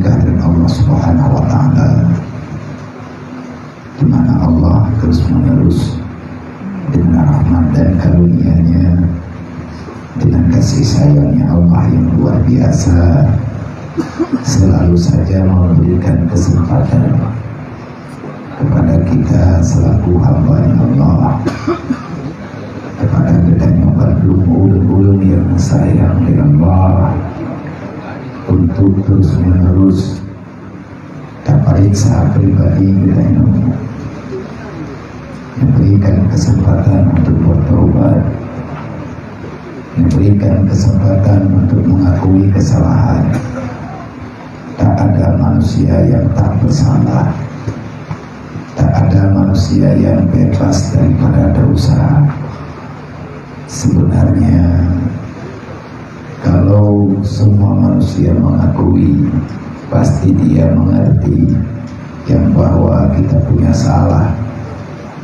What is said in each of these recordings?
kehadiran Allah Subhanahu wa Ta'ala, di mana Allah terus menerus dengan rahmat dan karunia-Nya, dengan kasih sayangnya Allah yang luar biasa, selalu saja memberikan kesempatan kepada kita selaku hamba Allah, kepada kita yang ulum yang sayang di Allah, untuk terus menerus periksa pribadi kita ini, memberikan kesempatan untuk bertobat, memberikan kesempatan untuk mengakui kesalahan. Tak ada manusia yang tak bersalah, tak ada manusia yang bebas daripada dosa. Sebenarnya kalau semua manusia mengakui, pasti dia mengerti yang bahwa kita punya salah,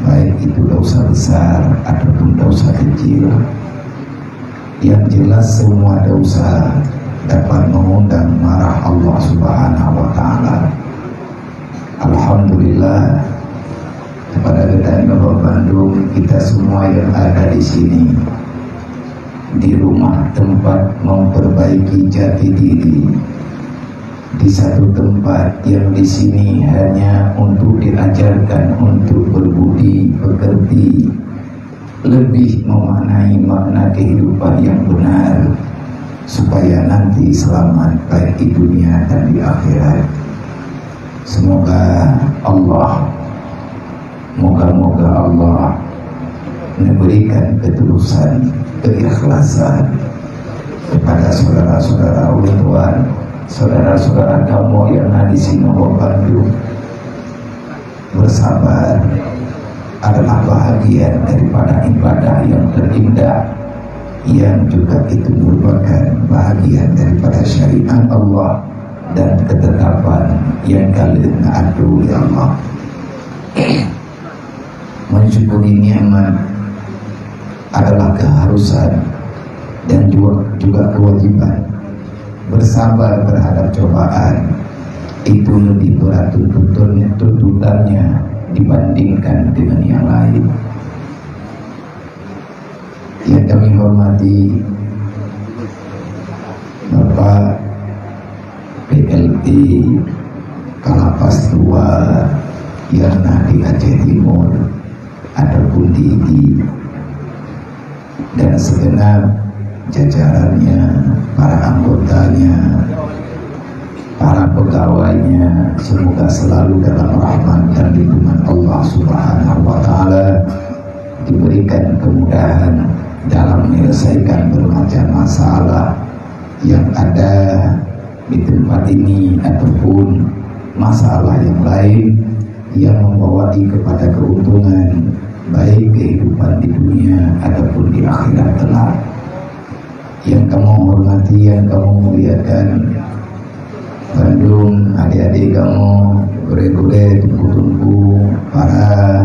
baik itu dosa besar ataupun dosa kecil. Yang jelas semua dosa dapat mengundang marah Allah Subhanahu wa Ta'ala. Alhamdulillah, kepada kita Kota Bandung, kita semua yang ada di sini, di rumah tempat memperbaiki jati diri, di satu tempat yang di sini hanya untuk diajarkan untuk berbudi pekerti, lebih memaknai makna kehidupan yang benar, supaya nanti selamat baik di dunia dan di akhirat. Semoga Allah, moga-moga Allah memberikan ketulusan, keikhlasan kepada saudara-saudara ulituan, saudara-saudara kamu yang ada di sini Bandung. Bersabar adalah bahagian daripada ibadah yang terindah, yang juga itu merupakan bahagian daripada syariat Allah dan ketetapan yang kalian adu ya Allah. Mensyukuri nikmat adalah keharusan dan juga kewajiban. Bersabar terhadap cobaan itu lebih berat tuntutannya dibandingkan dengan yang lain. Yang kami hormati Bapak PLT Kalapas II yang di Aceh Timur ataupun di dan segenap jajarannya, para anggotanya, para pegawainya, semoga selalu dalam rahmat dan lindungan Allah Subhanahu wa Ta'ala, diberikan kemudahan dalam menyelesaikan bermacam masalah yang ada di tempat ini ataupun masalah yang lain yang membawa kepada keuntungan baik kehidupan di dunia ataupun di akhirat kelak. Yang kamu hormati, yang kamu muliakan, Bandung, adik-adik kamu, gure-gure, tunggu-tunggu, para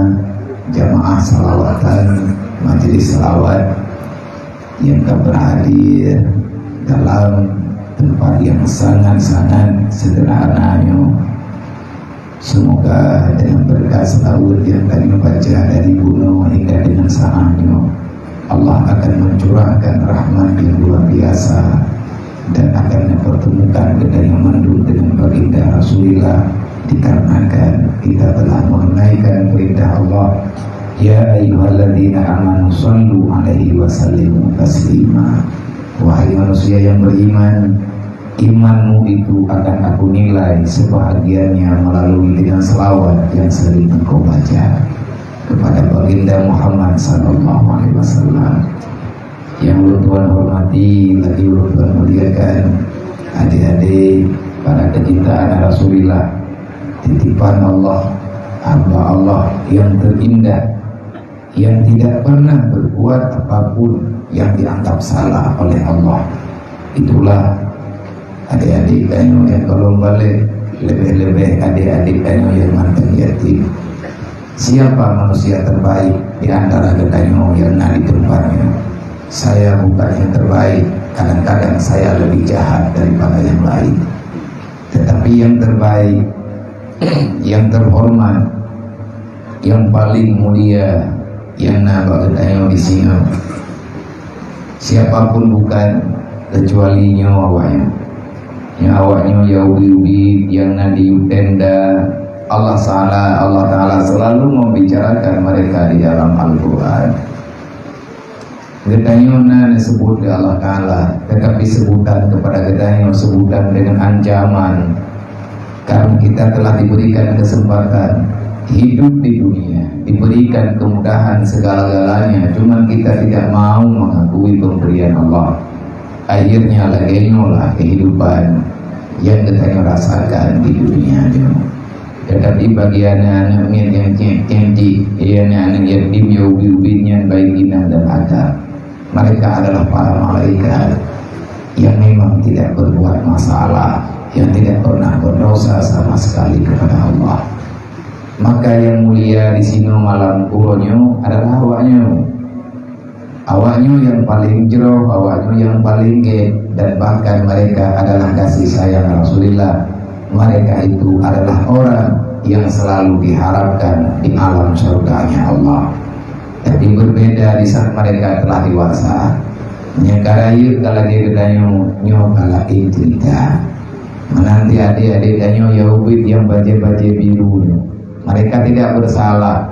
jamaah salawatan, majelis salawat yang berhadir dalam tempat yang sangat-sangat sederhananya. Semoga dengan berkat selawat yang kami baca dari gunung hingga dengan sahamnya, Allah akan mencurahkan rahmat yang luar biasa dan akan mempertemukan kita yang mandul dengan baginda Rasulullah, dikarenakan kita telah menunaikan perintah Allah, ya ayyuhalladzina amanu sallu alaihi wa sallimu taslima. Wahai manusia yang beriman, imanmu itu akan aku nilai sebahagiannya melalui dengan selawat yang sering engkau baca kepada baginda Muhammad sallallahu alaihi wasallam. Yang Tuhan hormati, lagi Tuhan muliakan, adik-adik pada kecintaan Rasulullah, titipan Allah, hamba Allah yang terindah, yang tidak pernah berbuat apapun yang dianggap salah oleh Allah. Itulah adik-adik kamu yang kalau balik, lebih-lebih adik-adik kamu yang mantan yatim. Siapa manusia terbaik di antara kamu yang ada di tempatnya? Saya bukan yang terbaik, kadang-kadang saya lebih jahat daripada yang lain. Tetapi yang terbaik, yang terhormat, yang paling mulia, yang nampak ketanya di sini, siapapun bukan kecuali nyawanya. Nyawanya ya ubi-ubi yang nadi tenda. Allah Ta'ala selalu membicarakan mereka di dalam Al-Quran. Getanyona disebut oleh Allah Ta'ala, tetapi sebutan kepada getanya sebutan dengan ancaman. Karena kita telah diberikan kesempatan hidup di dunia, diberikan kemudahan segala-galanya, cuman kita tidak mau mengakui pemberian Allah. Akhirnya lagi nyolah kehidupan yang kita rasakan di dunia. Tetapi bagi anak-anak yang cantik, anak-anak yatim, ya ubi-ubinya baik iman dan adab, mereka adalah para malaikat yang memang tidak berbuat masalah, yang tidak pernah berdosa sama sekali kepada Allah. Maka yang mulia di sini malam uronyo adalah awaknya yang paling jero, awaknya yang paling gede, dan bahkan mereka adalah kasih sayang Rasulullah. Mereka itu adalah orang yang selalu diharapkan di alam surganya Allah. Tapi berbeda di saat mereka telah dewasa. Nyekarayu kalau dia bertanya nyokala intrika. Menanti adik-adik danyo Yahudi yang baje-baje biru. Mereka tidak bersalah.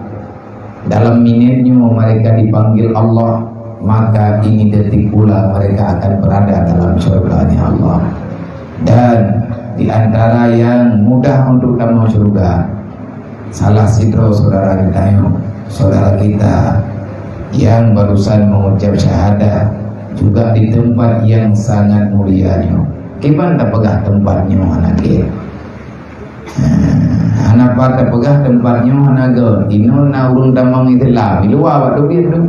Dalam minitnya mereka dipanggil Allah, maka ini detik pula mereka akan berada dalam surganya Allah. Dan di antara yang mudah untuk masuk surga, salah sidro saudara kita yang barusan mengucap syahadat juga di tempat yang sangat mulianya. Gimana pegah tempatnya anak kita? Anak pada pegah tempatnya anak girl. Ino na urung damang Islam. Luar waktu dia tu.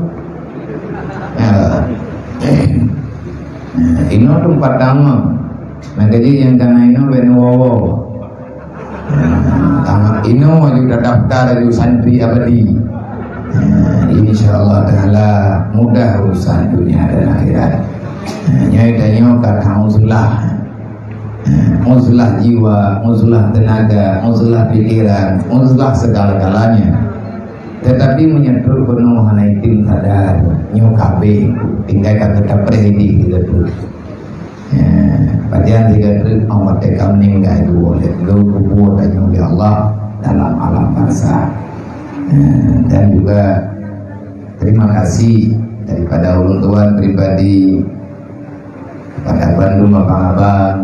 Ino tempat damang. Jadi yang tanah ino benuwo. Tanah ino juga daftar dari santri abadi. InsyaAllah Ta'ala mudah urusan dunia dan akhirat. Nyai danyo kata uzlah jiwa, uzlah tenaga, uzlah pikiran, uzlah segala-galanya. Tetapi menyentuh penuh hanaitin sadar nyukabe tinggalkan tetap predi gitu. Padahal jika itu Allah tekam ninggal boleh kubur dan oleh Allah dalam alam barzakh. Dan juga terima kasih daripada ulun tuan pribadi kepada Bandung, abang-abang,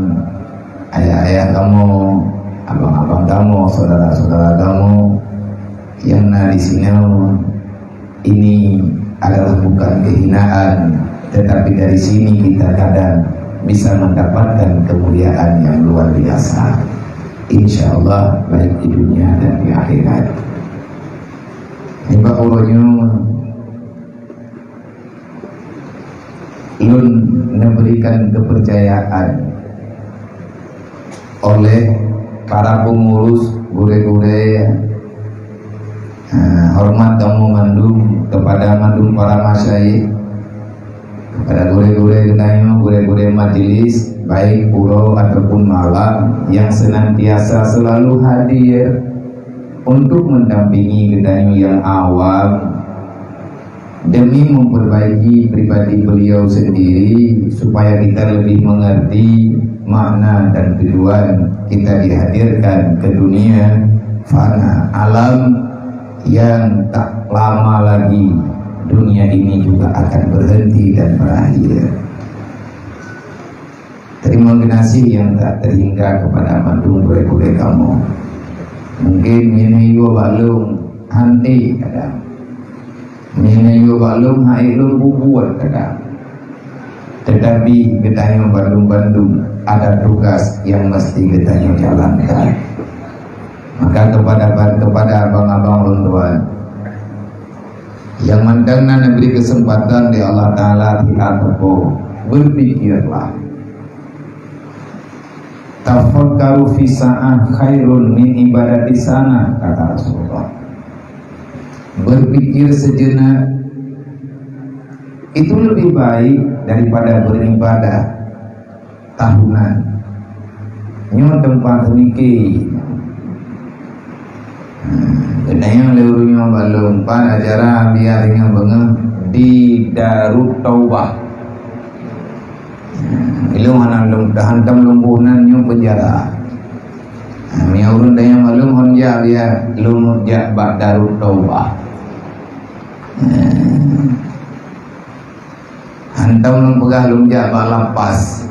ayah-ayah kamu, abang-abang kamu, saudara-saudara kamu yang di sini. Ini adalah bukan kehinaan, tetapi dari sini kita kadang bisa mendapatkan kemuliaan yang luar biasa, insya Allah, baik di dunia dan di akhirat. Ini ulunnya ulun memberikan kepercayaan oleh para pengurus gure-gure, hormat kamu mandum kepada mandum para masyayikh, kepada gure-gure genayo, gure-gure majelis baik puro ataupun malam yang senantiasa selalu hadir untuk mendampingi genayo yang awam demi memperbaiki pribadi beliau sendiri supaya kita lebih mengerti makna dan tujuan kita dihadirkan ke dunia fana, alam yang tak lama lagi dunia ini juga akan berhenti dan berakhir. Terima kasih yang tak terhingga kepada mandung gure-gure kamu. Mungkin ini juga balung hanti kadang, ini juga balung hailun bubuat kadang. Tetapi getanya Bandung-Bandung ada tugas yang mesti getanya jalankan. Maka kepada abang-abang tuan yang mandangna diberi kesempatan di Allah Ta'ala di atapo, berpikirlah, tafakkaru fi sa'ah khairun min ibadati sana, kata Rasulullah. Berpikir sejenak itu lebih baik daripada beribadah tahunan. nyo tempat niki yang leurunya balung pan acara biar dengan bengah di Darut Taubah. Ilmu hantam lumpunan nyo penjara. Mia urun daya malum honja biar lumut jak bak Darut Taubah. Hantam lumpegah lumjak bak lapas.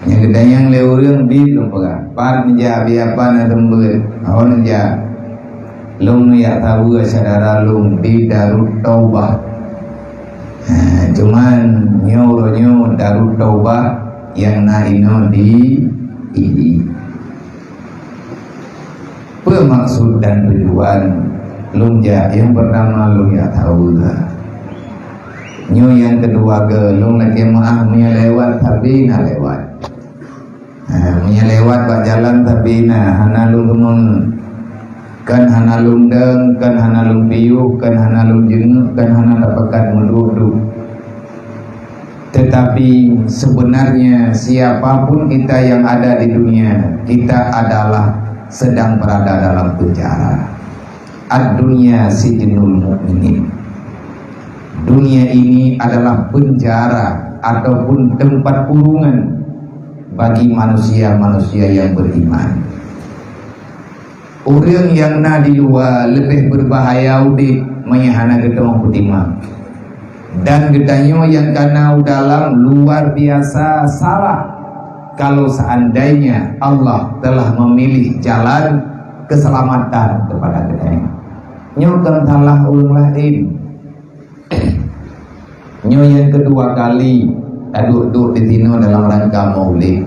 Yang gedayang leurung di lumpegah. Pan menja biar pan adembut. Hon ja lum ya tahu saudara lum di Darut Taubah. Cuman nyo Darut Taubah yang naino di ini. Maksud dan tujuan lumja yang pertama lum ya tahu lah. Nyo yang kedua ke lum lagi maaf lewat tapi na lewat. Lewat pak jalan tapi na hana lum kemun kan hana lum deng kan hana lum piu kan hana lum jenguk kan hana dapatkan menduduk. Tetapi sebenarnya siapapun kita yang ada di dunia, kita adalah sedang berada dalam penjara. Ad-dunya sijnul mu'minin. Dunia ini adalah penjara ataupun tempat kurungan bagi manusia-manusia yang beriman. Orang yang na di luar lebih berbahaya udik menyahana ketemu kutimah. Dan gedanyo yang kana dalam luar biasa salah kalau seandainya Allah telah memilih jalan keselamatan kepada gedanyo. Nyo kan salah ulang lain. Nyo yang kedua kali duduk di sini dalam rangka maulid.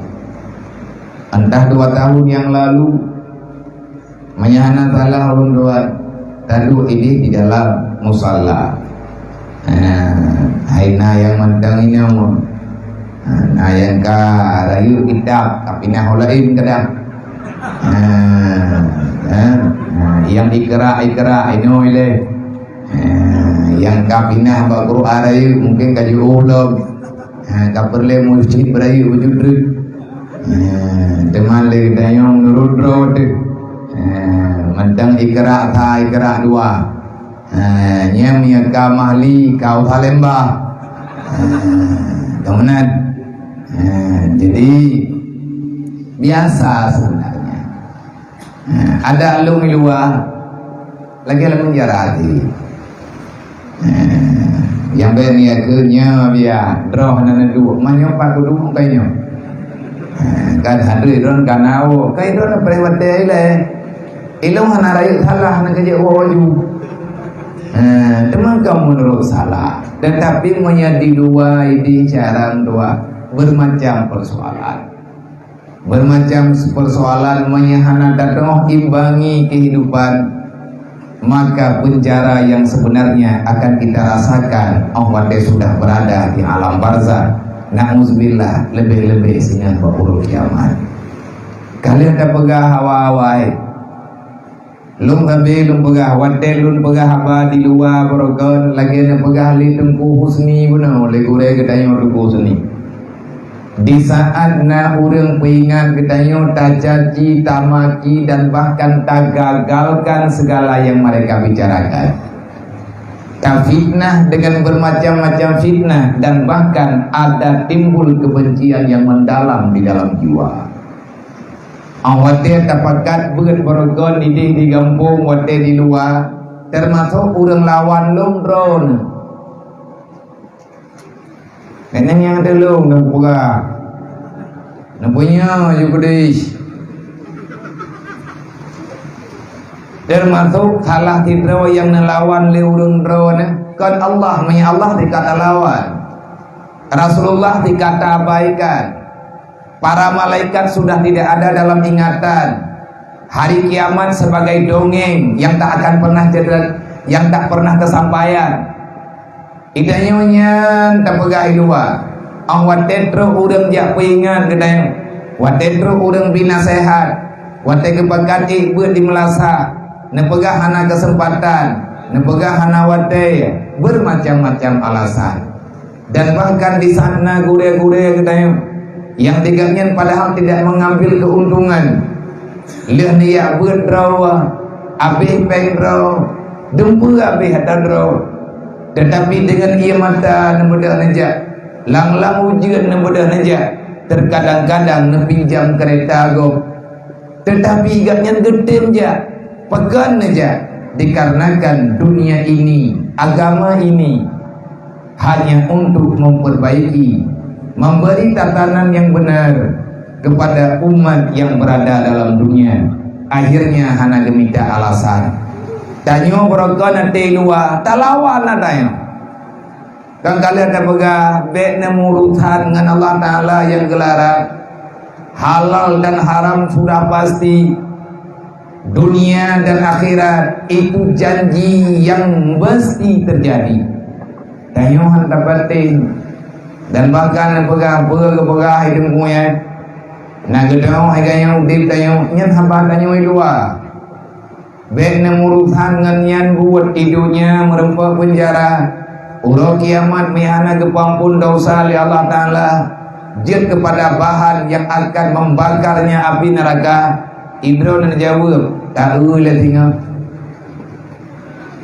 Entah 2 tahun yang lalu menyahana salah ulun duduk ini di dalam musalla. Haina yang mendang ini yang ka rayu kitab tapi nah lain kadang yang ikra ini oleh yang ka pinah ba Quran rayu mungkin kaji ulam ka perle masjid berayu wujud teman le dayong nurudro mendang ikra tha ikra dua nyam yang ka mahli kau salemba kemudian jadi biasa sebenarnya. Ada alung luar lagi alung jarati yang berniatnya biar roh nana dua manyo pak kudu kainyo kan hadri ron kanao kai ron prewate ile ilung hanarai salah nak kerja waju. Teman kamu menurut salah, tetapi menjadi dua ini jarang dua bermacam persoalan menyahana datang imbangi kehidupan, maka penjara yang sebenarnya akan kita rasakan Allah sudah berada di alam barzah. Na'udzubillah lebih-lebih dengan berurut kiamat. Kalian dah pegah hawa-hawai lum gabe lum pegah wadel lum pegah haba di luar borogon lagi na pegah li tengku husni benar oleh gure kedanyo tengku husni di saat na urang peingat kedanyo tajaji tamaki dan bahkan tak gagalkan segala yang mereka bicarakan fitnah dengan bermacam-macam fitnah dan bahkan ada timbul kebencian yang mendalam di dalam jiwa. Awate tapakat beut borogon di kampung wate di luar termasuk urang lawan lum drone. Kenang yang ada lum dah buka. Nampunya Yugudis. Termasuk salah tidro yang nelawan le urang drone kan Allah dikata lawan. Rasulullah dikata abaikan. Para malaikat sudah tidak ada dalam ingatan. Hari kiamat sebagai dongeng yang tak akan pernah yang tak pernah kesampaian. Idanya tak pegah luar. Awat tetro urang jak peingat kedai. Wat tetro urang binasehat. Wat kebagan buat di melasa. Nepegah hana kesempatan. Nepegah hana wate bermacam-macam alasan. Dan bahkan di sana gure-gure kedai yang tiganya padahal tidak mengambil keuntungan. Leh niat berdraw, habis pendraw, dempu habis hadradro. Tetapi dengan ia mata nemudah nejak, lang-lang ujian nemudah nejak. Terkadang-kadang nepinjam kereta go, tetapi igaknya gedem ja, pegan aja. Dikarenakan dunia ini, agama ini hanya untuk memperbaiki, memberi tatanan yang benar kepada umat yang berada dalam dunia. Akhirnya hana gemita alasan. Tanyo beraka nanti luar, talawan adanya. Kan kalian ada pegah, baik urusan dengan Allah Ta'ala yang gelaran. Halal dan haram sudah pasti. Dunia dan akhirat itu janji yang mesti terjadi. Tanyo hantar penting. Dan bahkan pegah hidung punya. Nah gedong hanya udip tanyo nyen hamba tanyo luar. Baik urusan dengan yang buat hidupnya merempak penjara. Urau kiamat mihana kepampun dosa oleh Allah Ta'ala. Jid kepada bahan yang akan membakarnya api neraka. Ibro dan jawab, tahu lah tinggal.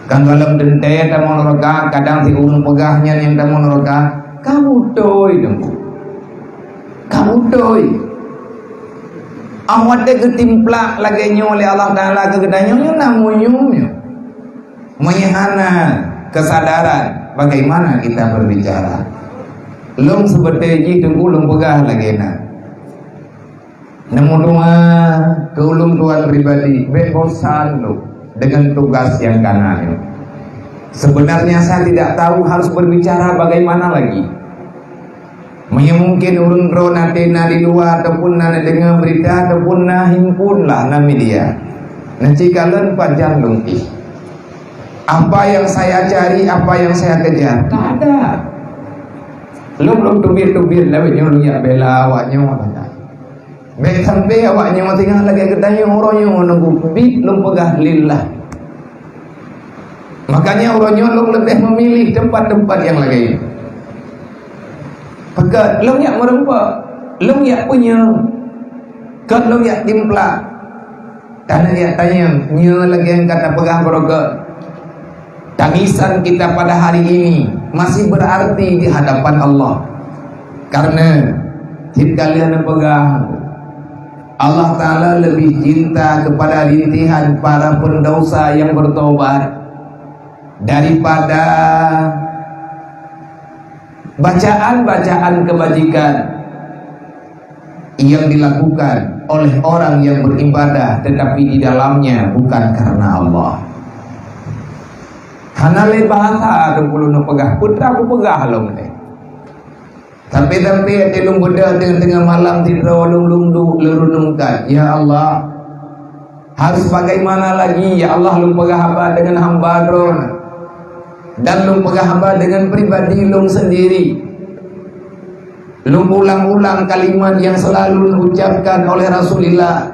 Kan dalam dentai tamu neraka, kadang si ulun pegahnya yang tamu neraka, kamu toy dong, kamu toy. Awak dek ketimplak lagi oleh Allah Taala kegedanyo namunya, menyehana kesadaran bagaimana kita berbicara. Lung seperti tunggu lung pegah lagi nak. Namun ke ulung tuan pribadi bosan lu dengan tugas yang kanan. Sebenarnya saya tidak tahu harus berbicara bagaimana lagi. Mungkin ulun ro nanti di luar ataupun na dengar berita ataupun na himpun lah na media. Nanti kalian panjang lungki. Apa yang saya cari, apa yang saya kejar, tak ada. Belum tubir lewat nyuruh bela awaknya apa. Baik sampai awaknya mau tinggal lagi ketanya orangnya menunggu bit lum pegah lillah. Makanya orangnya lum lebih memilih tempat-tempat yang lagi. Pegat lum yak merempak, lum yak punya, kat lum yak timplak. Tanah yak tanya, nya lagi yang kata pegang beroga. Tangisan kita pada hari ini masih berarti di hadapan Allah. Karena hit kalian pegang. Allah Ta'ala lebih cinta kepada rintihan para pendosa yang bertobat daripada bacaan-bacaan kebajikan yang dilakukan oleh orang yang beribadah tetapi di dalamnya bukan karena Allah. Hanale bahasa kepuluh no pegah putra aku pegah lo mene. Tapi telung beda tengah malam tidur lung lerunungkan. Ya Allah, harus bagaimana lagi? Ya Allah, lung pegah hamba dengan hamba dron, dan lung pegah hamba dengan pribadi lung sendiri. Lung ulang-ulang kalimat yang selalu diucapkan oleh Rasulullah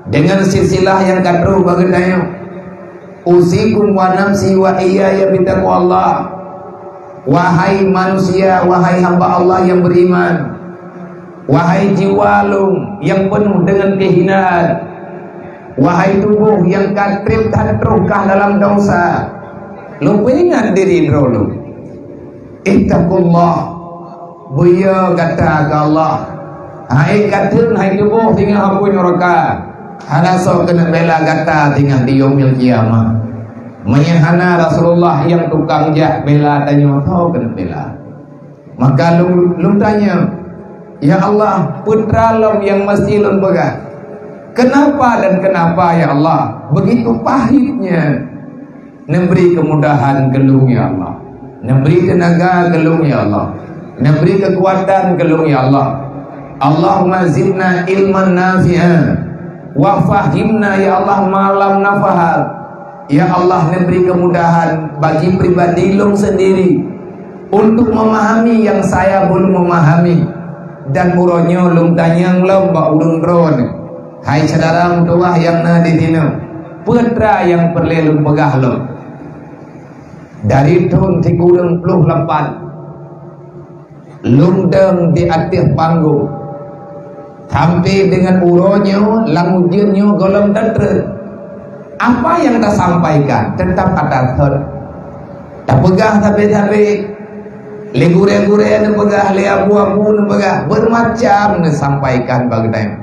dengan silsilah yang kadru bagadanya. Usikum wa nafsi wa iyaya bitaqwallah. Wahai manusia, wahai hamba Allah yang beriman, wahai jiwa lung yang penuh dengan kehinaan, wahai tubuh yang katrip terukah dalam dosa, lu ingat diri dulu. Ittaqullah, buya kata Allah. Hai katin, hai tubuh tinggal hampun neraka. Halaso kena bela kata tinggal di yaumil kiamat. Menyehana Rasulullah yang tukang jah bela tanya tahu kena bela. Maka lu tanya, ya Allah, putra lom yang mesti lom pegang. Kenapa dan kenapa ya Allah begitu pahitnya? Memberi kemudahan gelung ya Allah, memberi tenaga gelung ya Allah, memberi kekuatan gelung ya Allah. Allahumma zidna ilman nafi'an wa fahimna ya Allah malam nafahal. Ya Allah, memberi kemudahan bagi pribadi lung sendiri untuk memahami yang saya belum memahami. Dan muronyo lung tanyang lom ba ulun ron. Hai saudara tua yang na di sini, putra yang perlu lung pegah lom. Dari tahun 38 lundeng di atas panggung, sampai dengan uronyo, lamujinyo, golong tentre. Apa yang kita sampaikan tetap ada thot. Tak pegah sampai legure-gure ne pegah, le abu-abu ne pegah, bermacam ne sampaikan bagi time.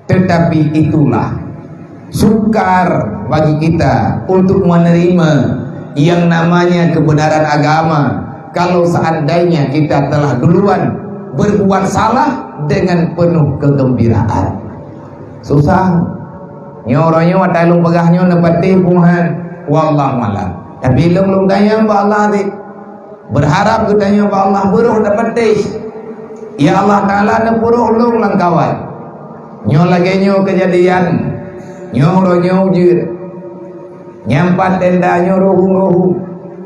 Tetapi itulah sukar bagi kita untuk menerima yang namanya kebenaran agama. Kalau seandainya kita telah duluan berbuat salah dengan penuh kegembiraan, susah nyoronyo atalung pegahnya nepati Tuhan wallah malam. Tapi lung tanya ba Allah di berharap katanya ba Allah buruh dapat ya Allah Taala ne buruh lung langkawan nyo lagi nyo kejadian nyoronyo jir nyampat tenda nyo rohung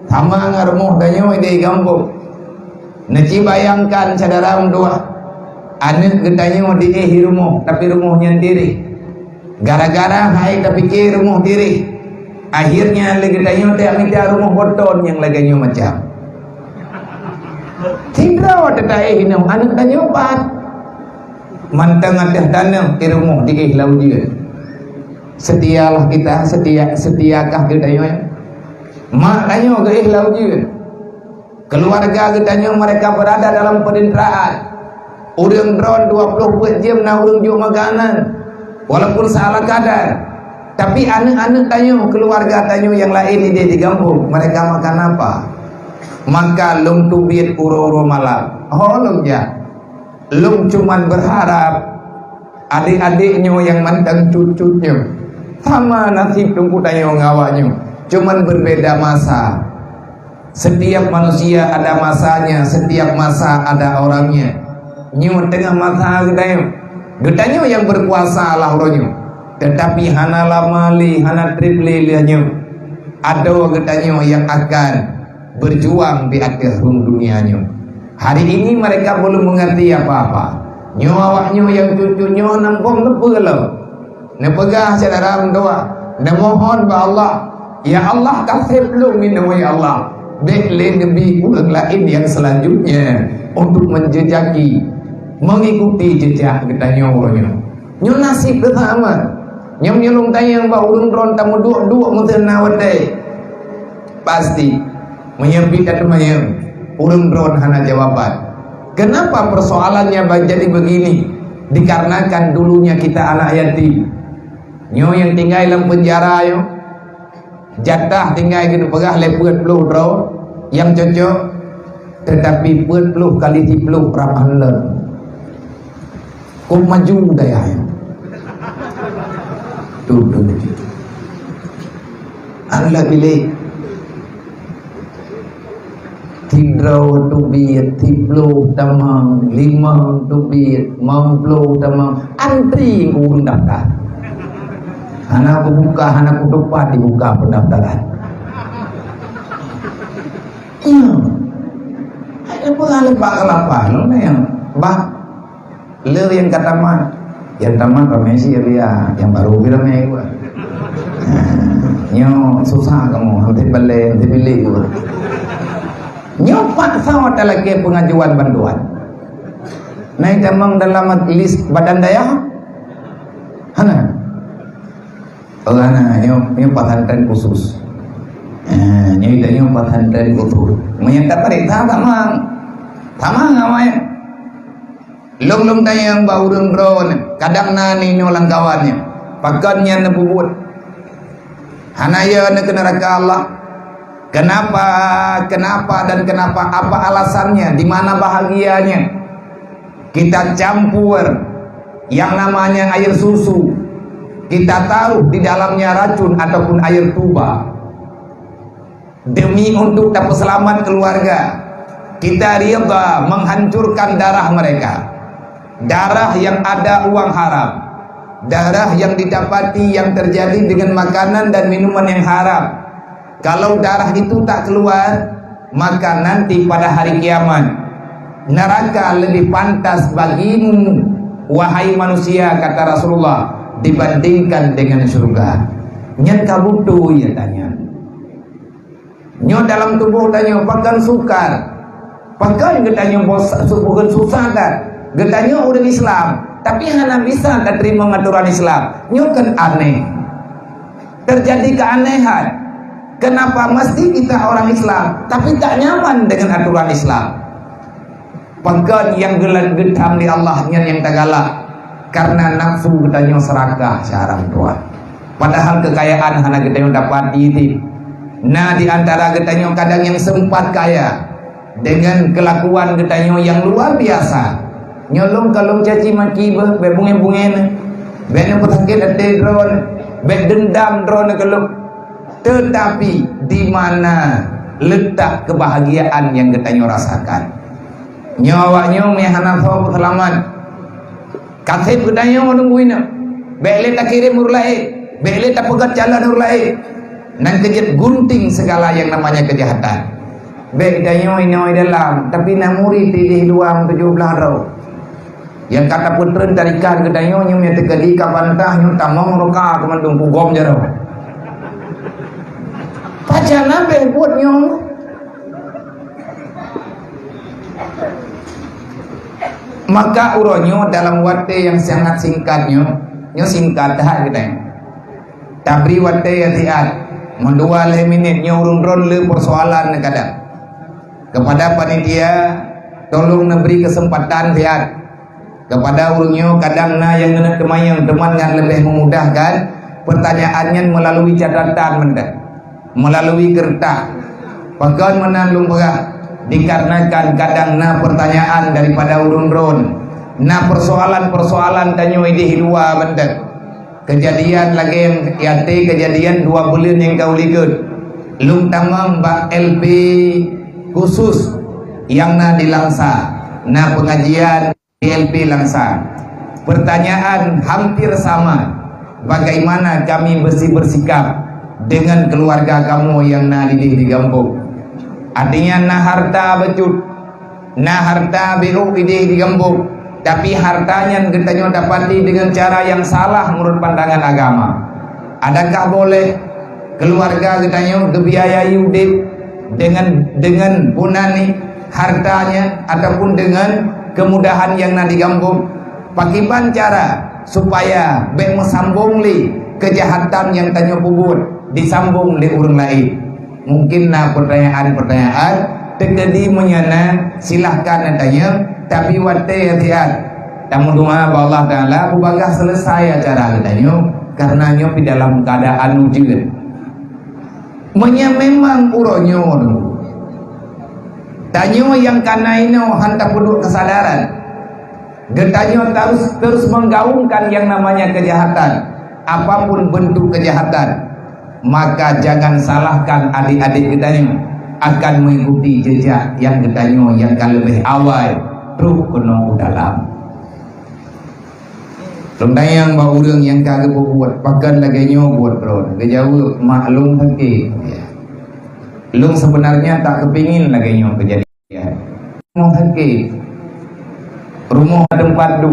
sama ngarmuh danyo di kampung. Neci bayangkan saudara doa anak katanya di rumah tapi rumahnya sendiri. Gara-gara hai tapi ke rumah diri, akhirnya lagi tanya dia minta rumah boton yang lagi nyu macam. Tidak ada hinam anak tanya apa? Mantang ada tanam ke rumah di laut dia. Setialah kita, setiakah kita ya? Mak tanya ke laut dia. Keluarga kita mereka berada dalam perinderaan. Urang drone 24 jam na urang jual makanan. Walaupun salah kadar, tapi anak-anak tanya, keluarga tanya yang lain dia di kampung, mereka makan apa? Maka lum tubit uro-uro malam. Oh lum ya, lum cuman berharap adik-adiknya yang mandang cucunya sama nasib tunggu tanya ngawaknya, cuman berbeda masa. Setiap manusia ada masanya, setiap masa ada orangnya. Nyu tengah masa getanya yang berkuasa lah orangnya, tetapi hana lamali, hana triple lianya. Ada getanya yang akan berjuang di akhir dunianya. Hari ini mereka belum mengerti apa-apa. Nyo awaknya yang cucunya nampung lepegala, nepegah saudara doa, nemohon ba Allah, ya Allah kasih belum minum ya Allah. Bekle lebih ulang lain yang selanjutnya untuk menjejaki, mengikuti jejak kita orangnya. Nyo nasib sama. Nyom nyolong tayang ba ulun ron tamu dua mungkin nawade. Pasti menyempit atau menyem ulun ron hana jawaban. Kenapa persoalannya jadi begini? Dikarenakan dulunya kita anak yatim. Nyo yang tinggal dalam penjara yo. Jatah tinggal gitu pegah lepet peluh bro yang cocok, tetapi peluh kali 10 rapahan le. Kau maju daya tuh Allah pilih tidraw tubit tipluh tamang 5 tubit mau puluh tamang antri urung daftar. Anak buka, anak kudupat dibuka pendaftaran. Iya, ada pengalih pak kelapa, lo yang bah, lo yang kata man, yang taman ramesi ya, yang baru ramai gua. Nyo susah kamu, nanti balik, nanti pilih gua. Nyo paksa ada lagi pengajuan bantuan. Naik tamang dalam list badan daya, hana. Olana nyo pesantren khusus. Nyo itu pesantren khusus. Menyangka tarik tamang namanya. Long tayang baurun drone. Kadang nani nyo langkawannya. Pakannya nebubut. Hanaya ne neraka Allah. Kenapa dan kenapa? Apa alasannya? Di mana bahagianya? Kita campur yang namanya air susu. Kita taruh di dalamnya racun ataupun air tuba demi untuk dapat selamat keluarga. Kita rida menghancurkan darah mereka, darah yang ada uang haram, darah yang didapati yang terjadi dengan makanan dan minuman yang haram. Kalau darah itu tak keluar, maka nanti pada hari kiamat neraka lebih pantas bagimu wahai manusia, kata Rasulullah, dibandingkan dengan surga. Nyat kabutu ya tanya. Nyo dalam tubuh tanya pakan sukar. Pakai getanya bukan susah kan. Getanya orang Islam, tapi hana bisa tak terima aturan Islam. Nyo kan aneh. Terjadi keanehan. Kenapa mesti kita orang Islam tapi tak nyaman dengan aturan Islam? Pakai yang gelan getam di Allah yang tak galak. Karena nafsu getanya serakah syarang tuan. Padahal kekayaan hana getanya dapat diitip. Nah, di antara getanya kadang yang sempat kaya dengan kelakuan getanya yang luar biasa. Nyolong kalau caci maki bebunge-bunge bena pesakit ate drone be dendam drone kalau. Tetapi di mana letak kebahagiaan yang getanya rasakan? Nyawanya mehana fa selamat. Kasih getanya nungguin. Bele tak kirim urlai, bele tak pegat jalan urlai. Nan kejut gunting segala yang namanya kejahatan. Be dayo ini dalam, tapi namuri di luang 17 rau. Yang kata putren tarikan gedayo nyo me tegadi ka bantah nyo tamong roka kemandung pugom jaro. Pajana be buat nyo. Maka uronyo dalam waktu yang sangat singkatnya, nyo singkat dah gedayo. Tabri waktu ya tiat, mendua menit nyo urun-urun le persoalan kadang. Kepada panitia tolong memberi kesempatan tiat. Kepada urungnya kadang yang kena kemayang teman yang lebih memudahkan pertanyaannya melalui catatan melalui kertas bahkan menandung pegah dikarenakan kadang pertanyaan daripada urun-urun persoalan-persoalan tanyo di luar benda kejadian lagi yang kejadian 2 bulan yang kau lihat lung tamam mbak LP khusus yang dilangsa pengajian LP langsang. Pertanyaan hampir sama. Bagaimana kami bersikap dengan keluarga kamu yang di kampung? Artinya harta becut, harta biru di kampung. Tapi hartanya kita dapati dengan cara yang salah menurut pandangan agama. Adakah boleh keluarga kita dibiayai dengan punani hartanya ataupun dengan kemudahan yang nanti kampung pakiban cara supaya bek mesambung li kejahatan yang tanya pubut disambung di orang lain mungkin pertanyaan-pertanyaan terjadi menyana silahkan tanya tapi wate hati-hati tamu doa Allah Ta'ala bubagah selesai acara tanya karena nyo di dalam keadaan ujian memang uronyo tanyo yang kanaino hantar penduduk kesadaran getanyo terus menggaungkan yang namanya kejahatan apapun bentuk kejahatan maka jangan salahkan adik-adik getanyo akan mengikuti jejak yang getanyo yang lebih awal truh kena dalam tentang yang bau urang yang kagak buat pakan lagi nyo buat bro kejauh maklum sakit lung sebenarnya tak kepingin lagi nyo kejadian mau sakit rumah tempat du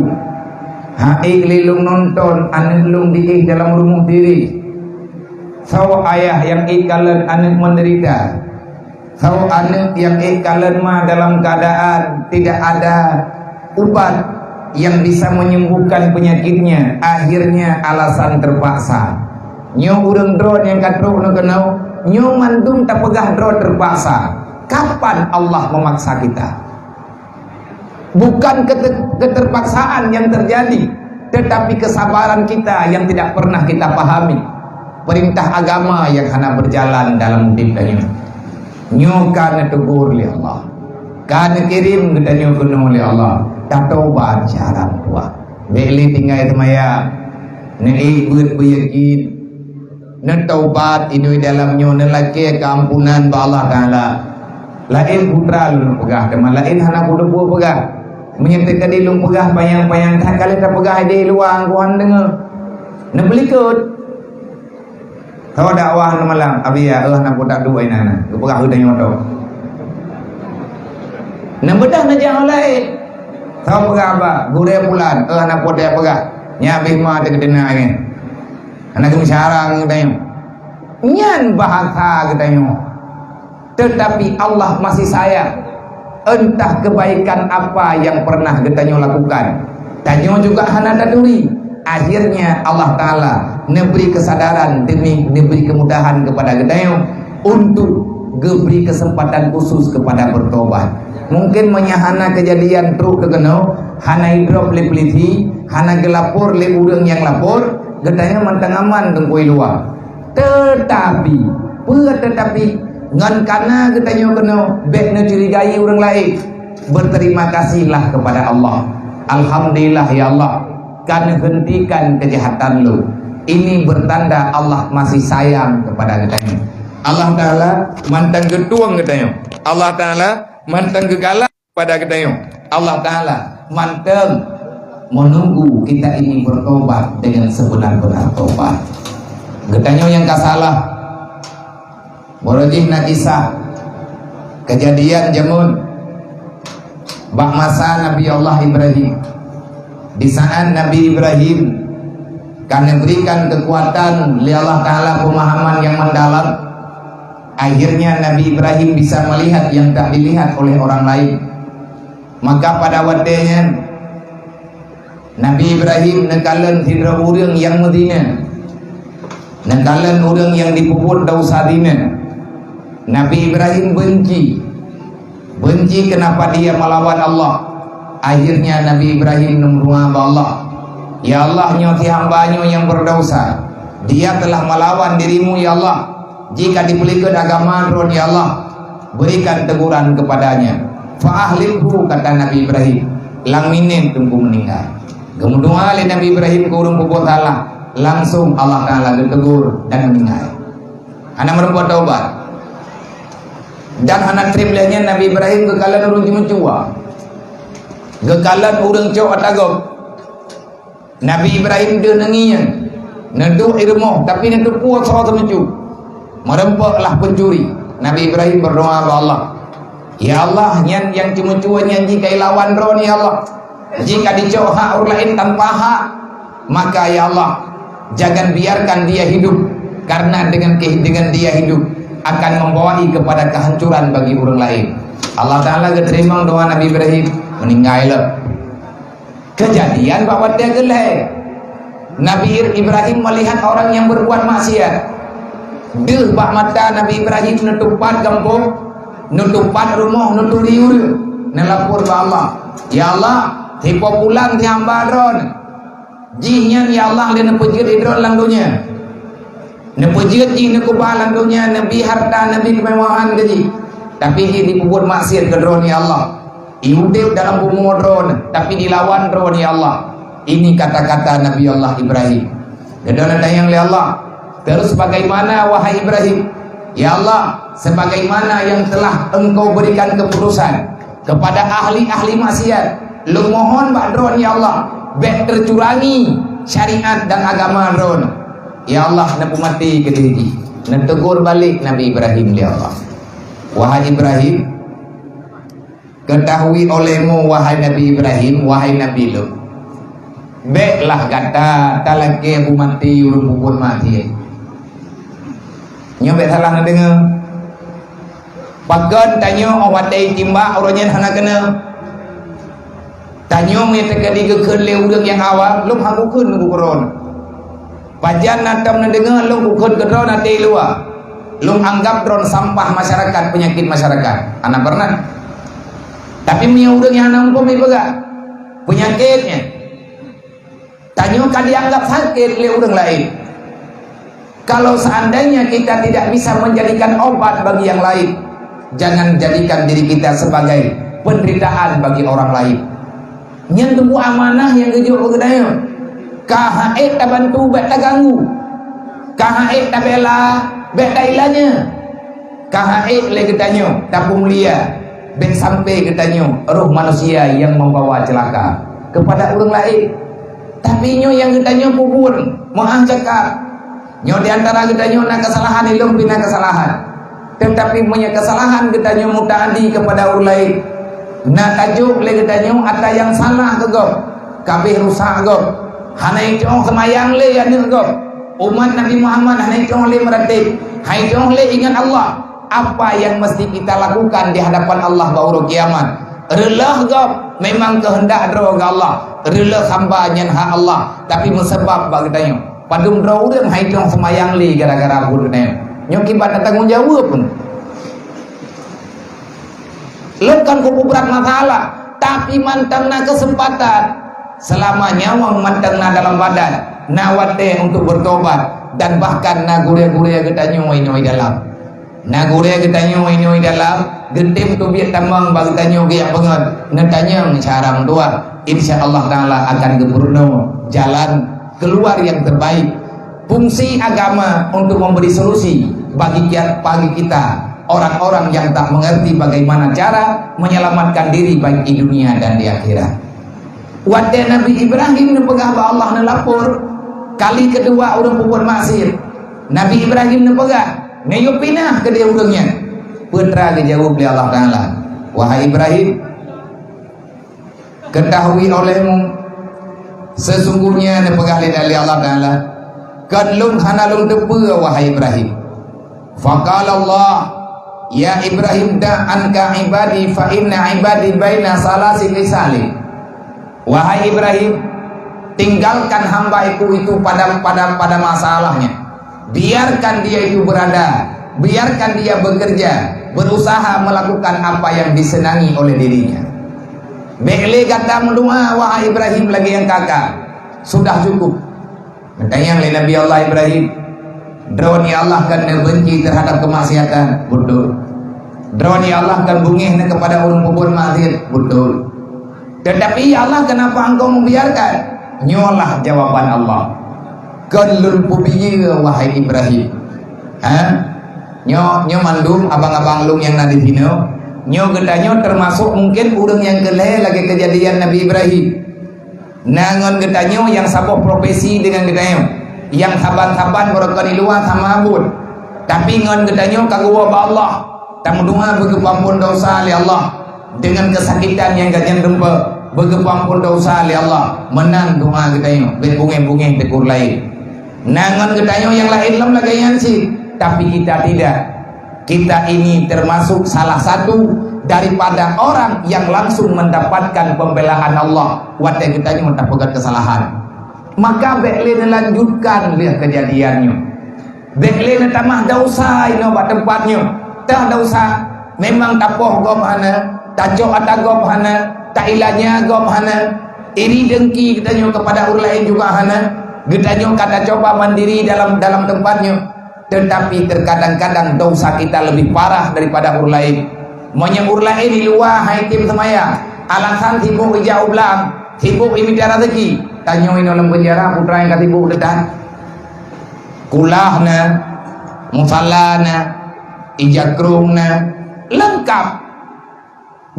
hai lilung nonton anak lung di dalam rumah diri saw ayah yang ikalan anak menderita saw anak yang ikalan mah dalam keadaan tidak ada obat yang bisa menyembuhkan penyakitnya akhirnya alasan terpaksa nyo urang drone yang katro no kenau nyo mandung tak pegah drone terpaksa. Kapan Allah memaksa kita? Bukan keterpaksaan yang terjadi, tetapi kesabaran kita yang tidak pernah kita pahami. Perintah agama yang hanya berjalan dalam hidupnya. Nyo kana tegur oleh Allah, kana kirim kita nyo kuno oleh Allah. Tatobat jarang tua. Beli tinggal itu maya, nei buat beryakin, netaubat ini dalamnya nelaki keampunan Allah Taala. Lain putra lu pegah, teman lain anak budak buah pegah. Menyertakan di lung pegah payang-payang tak kali tak pegah di luang kuan dengar. Nak beli kot. Tahu dakwah malam, abi ya Allah nak budak dua ini anak. Lu pegah udah nyoto. Nak bedah nak jangan lain. Tahu pegah apa? Gure bulan, Allah nak budak pegah. Nyabih mah ada kedena ini. Anak kemisarang kita nyo. Nyan bahasa kita nyo. Tetapi Allah masih sayang. entah kebaikan apa yang pernah getanyo lakukan. Tanyo juga hana daduri. Akhirnya Allah Ta'ala neberi kesadaran demi neberi kemudahan kepada getanyo untuk geberi kesempatan khusus kepada bertobat. Mungkin menyahana kejadian truk kegeno, hana hidrop le peliti, hana gelapor le udang yang lapor, getanyo mantang aman tengkoi luar. Tetapi ngan kana getanyo kena bek necurigai orang lain, berterima kasihlah kepada Allah. Alhamdulillah ya Allah, kan hentikan kejahatan lu. Ini bertanda Allah masih sayang kepada getanyo. Allah Ta'ala mantang getuang getanyo. Allah Ta'ala mantang gegalak pada getanyo. Allah Ta'ala mantang menunggu kita ini bertobat dengan sebenar-benar tobat. Getanyo yang kasalah Borojih na kisah kejadian jamun bak masa Nabi Allah Ibrahim. Di saat Nabi Ibrahim karena berikan kekuatan oleh Allah Ta'ala pemahaman yang mendalam, akhirnya Nabi Ibrahim bisa melihat yang tak dilihat oleh orang lain. Maka pada waktunya Nabi Ibrahim nekalan hidra urang yang Medina, nekalan urang yang dipuput dausadina. Nabi Ibrahim benci kenapa dia melawan Allah. Akhirnya Nabi Ibrahim memohon Allah, ya Allah, nyoti hambanya yang berdosa, dia telah melawan dirimu ya Allah. Jika dipelihkan agama ron ya Allah, berikan teguran kepadanya. Fa'ahlilhu, kata Nabi Ibrahim, lang minin tunggu meninggal. Kemudian oleh Nabi Ibrahim kurung kubur Allah, langsung Allah Ta'ala ditegur dan meninggal. Anak merempuan taubat. Dan anak triplenya Nabi Ibrahim kekalan urang cuma kekalan urang cowok atagok. Nabi Ibrahim dia nengian neduk irmoh tapi neduk puas soal temencu merempaklah pencuri. Nabi Ibrahim berdoa kepada Allah, ya Allah, yang cuma cuanya jika lawan ron ya Allah, jika dicok hak orang lain tanpa hak, maka ya Allah jangan biarkan dia hidup, karena dengan dia hidup akan membawai kepada kehancuran bagi orang lain. Allah Ta'ala keterima doa Nabi Ibrahim, meninggal. Kejadian bahwa dia gelai Nabi Ibrahim melihat orang yang berbuat maksiat. Deh bak mata Nabi Ibrahim nutupat kampung, nutupat rumah, nuturiur, nelapor ke Allah, ya Allah, tipe pulang di hambaron jihnya ya Allah, dia nepujir hidron langdunya, nepujir jih nekubah langdunya, nabi harta, nabi kemewahan gaji, tapi dia dipubur maksiat ke drone ya Allah. Hidup dalam bumi drone tapi dilawan drone ya Allah. Ini kata-kata Nabi Allah Ibrahim. Dan yang ya Allah, terus bagaimana wahai Ibrahim? Ya Allah, sebagaimana yang telah engkau berikan keputusan kepada ahli-ahli maksiat, lu mohon bak drone ya Allah, bek tercurangi syariat dan agama drone. Ya Allah, napu mati ke diri. Netegur balik Nabi Ibrahim ya Allah. Wahai Ibrahim, ketahui olehmu wahai Nabi Ibrahim, wahai Nabi Lut, baiklah kata talaki abu mati urung pupun mati. Nyobek salah nak dengar. Pagan tanya awak dai timba orangnya hana kena. Tanya me tegadi gekeun le urang yang awak, lum hakukeun ku koron. Pajan natam nak dengar lum kukeun ke drone ate luar. Lum anggap drone sampah masyarakat, penyakit masyarakat. Anak pernah. Tapi punya orang yang nangkum itu enggak penyakitnya. Tanya kan dianggap sakit oleh orang lain. Kalau seandainya kita tidak bisa menjadikan obat bagi yang lain, jangan jadikan diri kita sebagai penderitaan bagi orang lain. Yang tunggu amanah yang kejuk berkedaya. Kahaid tak bantu, bet tak ganggu. Kahaid tak bela, bet tak ilanya. Kahaid le ketanya, tak mulia. Ben sampai ketanya roh manusia yang membawa celaka kepada orang lain. Tapi nyo yang ketanya kubur maaf cakap nyo diantara ketanya nak kesalahan ilum bina kesalahan, tetapi punya kesalahan ketanya mutaadi kepada orang lain. Nak tajuk le ketanya ada yang salah ke gop kabeh rusak gop hanai jong semayang le ya gop umat Nabi Muhammad hanai jong le meratib hai jong le ingat Allah. Apa yang mesti kita lakukan di hadapan Allah baru kiamat? Rela gap memang kehendak dro ga Allah. Rela hamba nyen hak Allah, tapi mesebab bagi tanya. Padum dro urang haitong semayang li gara-gara bulu tanya. Nyo kibat tanggung jawab pun. Lekan ku berat masalah, tapi mantangna kesempatan selama nyawa mantangna dalam badan, nawate untuk bertobat dan bahkan nagure-gure kita nyoi dalam. Nagure kita nyoi dalam, gentim tu biar tamang bagi tanyo giyak banget. Netanya cara tua, insyaallah taala akan gempurno jalan keluar yang terbaik. Fungsi agama untuk memberi solusi bagi kita orang-orang yang tak mengerti bagaimana cara menyelamatkan diri baik di dunia dan di akhirat. Wadai Nabi Ibrahim nepegah ba Allah nelapor kali kedua orang berbuat maksiat. Nabi Ibrahim nepegah ngayo pinah ke dia urangnya. Putra dijawab oleh Allah Taala, wahai Ibrahim, ketahui olehmu sesungguhnya nepegah oleh Allah Taala kadlun hanalun tepe wahai Ibrahim. Faqala Allah, ya Ibrahim da'anka ibadi fa inna ibadi baina salasi lisali. Wahai Ibrahim, tinggalkan hamba-Ku itu pada masalahnya. Biarkan dia itu berada, biarkan dia bekerja, berusaha melakukan apa yang disenangi oleh dirinya. Bekle kata mendoa wahai Ibrahim lagi yang kakak, sudah cukup. Katanya oleh Nabi Allah Ibrahim, drone Allah kan benci terhadap kemaksiatan, betul. Drone Allah kan bungih kepada orang berbuat maksiat, betul. Tetapi ya Allah, kenapa engkau membiarkan? Nyolah jawaban Allah. Kalul pubiya wahai Ibrahim. Nyo mandum abang-abang lung yang nadi dino. Nyo gedanyo termasuk mungkin urang yang keleh lagi kejadian Nabi Ibrahim. Nangon gedanyo yang saboh profesi dengan gedanyo. Yang saban-saban berkani luar sama abud. Tapi ngon gedanyo kagua ba Allah. Tamudunga begepampun dosa li Allah. Dengan kesakitan yang gajang rempe begepampun dosa li Allah, menang doa gedanyo bunge-bunge tekur lain. Nangon gedanyo yang lain lam lagayan sih, tapi kita tidak. Kita ini termasuk salah satu daripada orang yang langsung mendapatkan pembelaan Allah. Wadai gedanyo mendapatkan kesalahan. Maka bekle lanjutkan lihat kejadiannya. Bekle tamah dosa ino ba tempatnya. Tah dosa memang tapoh gom hana, tajo ada gom hana, tailanya gom hana, iri dengki gedanyo kepada orang lain juga hana. Gedanyo kata coba mandiri dalam tempatnya. Tetapi terkadang-kadang dosa kita lebih parah daripada orang lain. Menyebur lain di luar haitim semaya. Alasan sibuk hijau belang, sibuk imidara rezeki. Tanyo ino dalam penjara putra yang katibuk detan. Kulahna, musallana, ijakrungna, lengkap.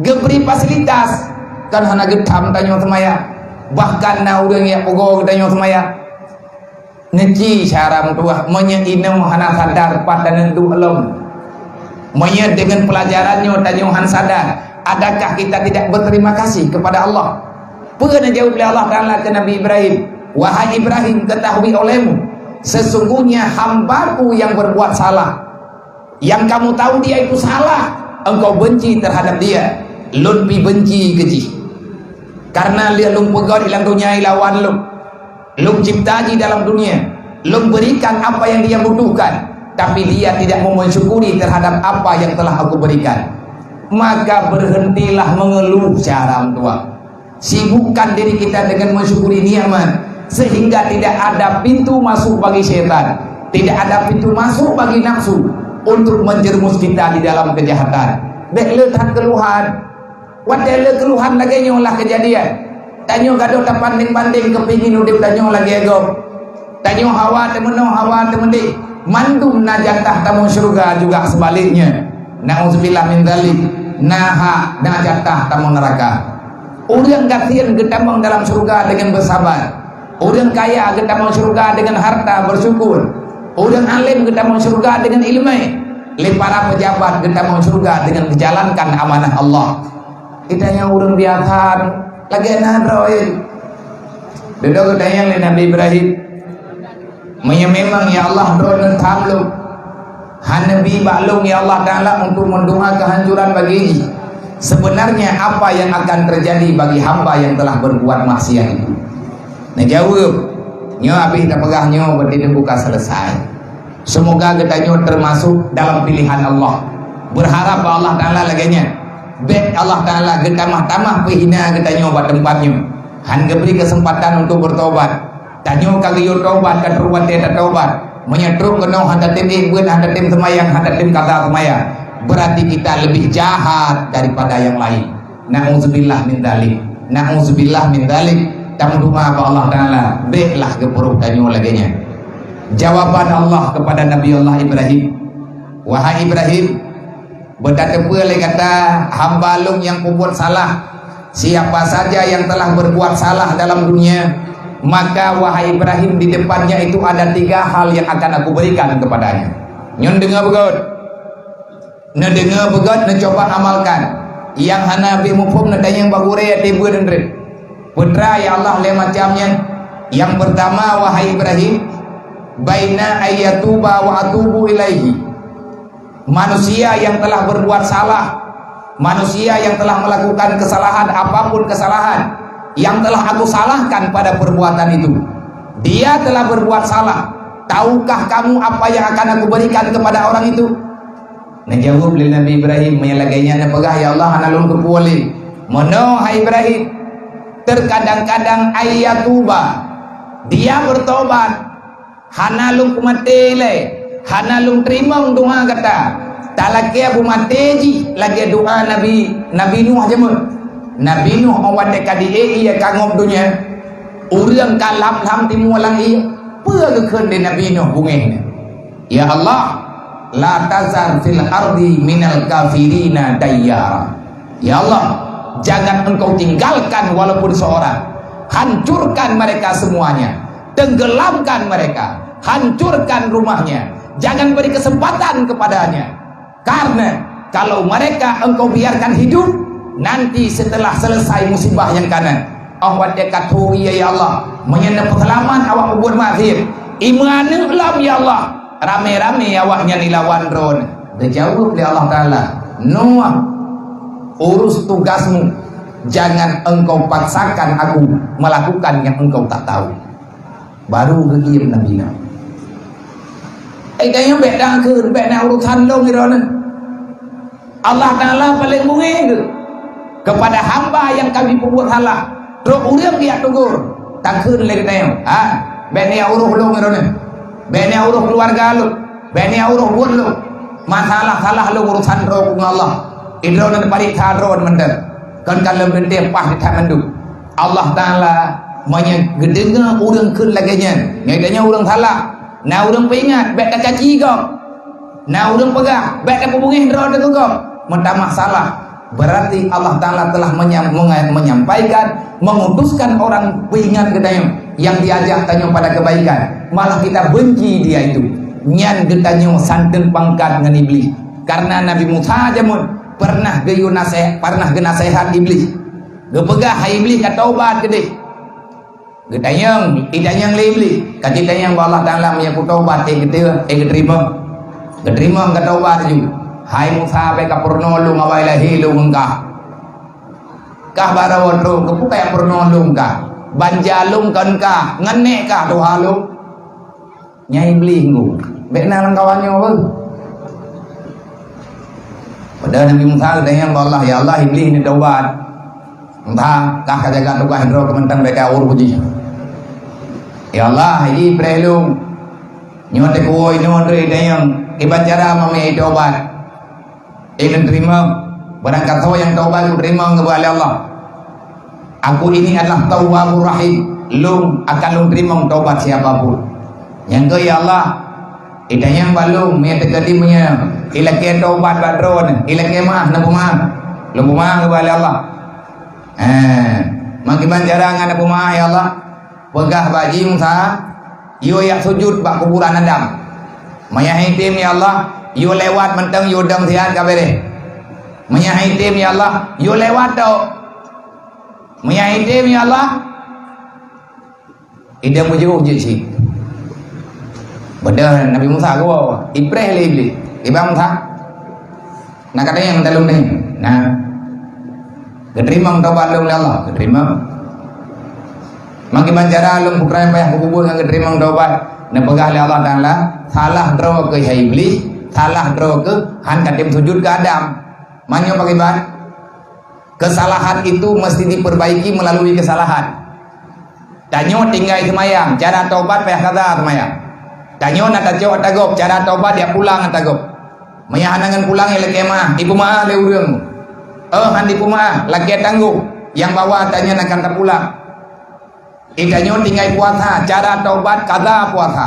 Geberi fasilitas. Kan hana getam tanyo semaya. Bahkan na urang ya pogo tanyo semaya. Neci cara mutuah menyinam hana sadar pada nentu elom. Menya dengan pelajarannya tanyo han sadar. Adakah kita tidak berterima kasih kepada Allah? Pernah jawab oleh Allah Ta'ala ke Nabi Ibrahim, wahai Ibrahim, ketahui olehmu sesungguhnya hambaku yang berbuat salah, yang kamu tahu dia itu salah, engkau benci terhadap dia. Lun pi benci keji karena dia lung pegawai dalam dunia lawan lung ciptaji dalam dunia, lung berikan apa yang dia butuhkan, tapi dia tidak mau mensyukuri terhadap apa yang telah aku berikan. Maka berhentilah mengeluh cara tua. Sibukkan diri kita dengan mensyukuri nikmat, sehingga tidak ada pintu masuk bagi setan, tidak ada pintu masuk bagi nafsu untuk menjerumus kita di dalam kejahatan. Bekle tak keluhan, wadele keluhan lagi nyolah kejadian. Tanyo gaduh tak banding-banding kepingin udip tanyo lagi ego. Tanyo hawa temendi. Mandum najatah tamu surga juga sebaliknya. Nauzubillah min dzalik. Naha najatah tamu neraka. Orang kasihan getamang dalam surga dengan bersabar. Orang kaya getamang surga dengan harta bersyukur. Orang alim getamang surga dengan ilmu. Para pejabat getamang surga dengan menjalankan amanah Allah. Kita yang orang biasa lagi nadroin. Duduk ketanya oleh Nabi Ibrahim. Memang ya Allah drone tamlum. Hanabi baklum ya Allah Ta'ala untuk mendoa kehancuran bagi sebenarnya apa yang akan terjadi bagi hamba yang telah berbuat maksiat itu? Nah jawab, nyo habis dah pegah nyo berarti buka selesai. Semoga kita nyo termasuk dalam pilihan Allah. Berharap Allah Ta'ala laganya. Bet Allah Ta'ala kita mah pihina kita nyo buat tempatnya. Han beri kesempatan untuk bertobat. Tanyo kagio tobat kan ruwat dia tobat. Menyetruk kena handa tim ibun, handa tim semayang, handa tim kata semayang. Berarti kita lebih jahat daripada yang lain. Na'udzubillah min dzalik. Na'udzubillah min dzalik. Tamduma apa Allah Ta'ala beklah gepuruh tanyo laganya. Jawaban Allah kepada Nabi Allah Ibrahim, wahai Ibrahim, berkata boleh kata hamba lung yang berbuat salah, siapa saja yang telah berbuat salah dalam dunia, maka wahai Ibrahim di depannya itu ada 3 hal yang akan aku berikan kepadanya. Nyon dengar begot, ne dengar begot, ne coba amalkan. Yang hanabi mufum ne tanya yang bagure tibu dan red. Putra ya Allah le macamnya. Yang pertama wahai Ibrahim, baina ayatuba wa atubu ilaihi. Manusia yang telah berbuat salah, manusia yang telah melakukan kesalahan, apapun kesalahan yang telah aku salahkan pada perbuatan itu, dia telah berbuat salah. Tahukah kamu apa yang akan aku berikan kepada orang itu? Najawab lil Nabi Ibrahim menyelagainya na pegah ya Allah analun kepuali. Mono hai Ibrahim, terkadang-kadang ayatuba, dia bertobat, hanalung kumatele, hanalung terima doa kata, talaki abu mateji lagi doa Nabi Nuh aja mun. Nabi Nuh awat kadi ia kangop dunia, urang kalam lam timu lang ia, pegekeun de Nabi Nuh bungehna. Ya Allah, la tazar fil ardi minal kafirina dayyara. Ya Allah, jangan engkau tinggalkan walaupun seorang, hancurkan mereka semuanya, tenggelamkan mereka, hancurkan rumahnya, jangan beri kesempatan kepadanya. Karena kalau mereka engkau biarkan hidup, nanti setelah selesai musibah yang kanan, awak dekat ya Allah, menyentuh pengalaman awak buat maafir iman lam ya Allah, rame-rame awaknya dilawan drone. Dijawab oleh Allah Ta'ala, Noah, urus tugasmu, jangan engkau paksakan aku melakukan yang engkau tak tahu. Baru gegir Nabi Nuh. Kayaknya beda ke beda urusan lo ngirona. Allah Ta'ala paling mungkin kepada hamba yang kami berbuat salah. Terus urang dia tegur, takun lagi tanya. Bene uruh lo ngirona. Bene uruh keluarga lo, bene uruh buat lo. Masalah salah lo urusan lo dengan Allah. Idro dan parik kadro mender. Kan kalau bende pah di tamandu. Allah Ta'ala menyegedenga urang kun laginya. Ngedanya urang salah. Nah urang peingat baik dah caci kau. Nah urang pegah baik dah pebungih dro dah kau. Mentamah salah. Berarti Allah Ta'ala telah menyampaikan, mengutuskan orang peingat kita yang diajak tanya pada kebaikan, malah kita benci dia itu. Nyan kita nyo santen pangkat dengan iblis. Karena Nabi Musa aja mun pernah geyu nasihat, pernah genasehat iblis. Gepegah hai iblis ka taubat gede. Gedayang, idayang iblis. Kaditayang Allah Ta'ala menyebut taubat terima. Keterima ka taubat juga. Hai Musa be ka purnolong awai lahilung ka. Kah barawatro kepu kaya purnolong ka. Banjalung kan ka, ngene ka dohalung. Nyai blingu. Be nang kawannya apa? Pada Nabi Musa katanya Allah ya Allah iblis ini taubat. Entah kah kajaga tugas hidro kementan mereka ur puji. Ya Allah ini prelung. Nyote kuoi nyote dayang ibacara mami taubat. Ingin terima barang kata yang taubat terima kepada Allah. Aku ini adalah Tawwabur Rahim. Lung akan lung terima taubat siapapun. Yang ke ya Allah, idanya balung me tekadimunya ilake taubat badron, ilake mah nabu mah. Lu mah kepada Allah. Makiban jarangan nabu mah ya Allah. Pegah baji Musa, yo yak sujud bak kuburan Adam. Maya hitim ya Allah, yo lewat menteng yo dang sian kabere. Maya hitim ya Allah, yo lewat tau. Maya hitim ya Allah. Ida mujuh je si. Beda Nabi Musa ko ipreh le iblis. Iba Musa. Nak katanya yang telung ni. Nah, Keterima taubat lu oleh Allah, keterima. Makin bancara lu bukan payah kubur dengan keterima taubat. Dan pegah oleh Allah Taala, salah draw ke iblis, salah draw ke han katim sujud ke Adam. Manyo pakai ban. Kesalahan itu mesti diperbaiki melalui kesalahan. Tanyo tinggal semayang, cara taubat payah kata semayang. Tanyo nak tajo atagop, cara taubat dia pulang atagop. Mayahanangan pulang ele kemah, ibu mah le urang. Han ibu mah lagi tangguh, yang bawa tanya akan terpulang. Tanyo tinggal puasa, cara taubat kada puasa.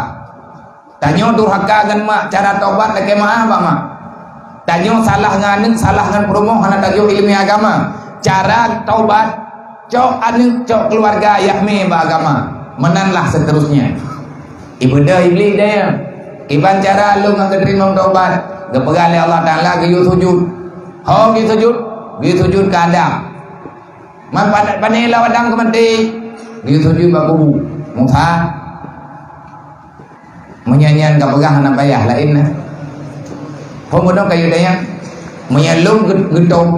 Tanyo durhaka gan mak, cara taubat le kemah apa mak. Tanyo salah ngan promo hana tajo ilmu agama. Cara taubat cok anu cok keluarga yakme beragama menanlah seterusnya ibadah iblis dia iban cara lu nggak terima taubat gepegal oleh Allah Taala geyu sujud geyu sujud ke Adam man panela wadang kemati geyu sujud baku Musa menyanyian kepegang anak payah lain pemuda kayu daya menyelum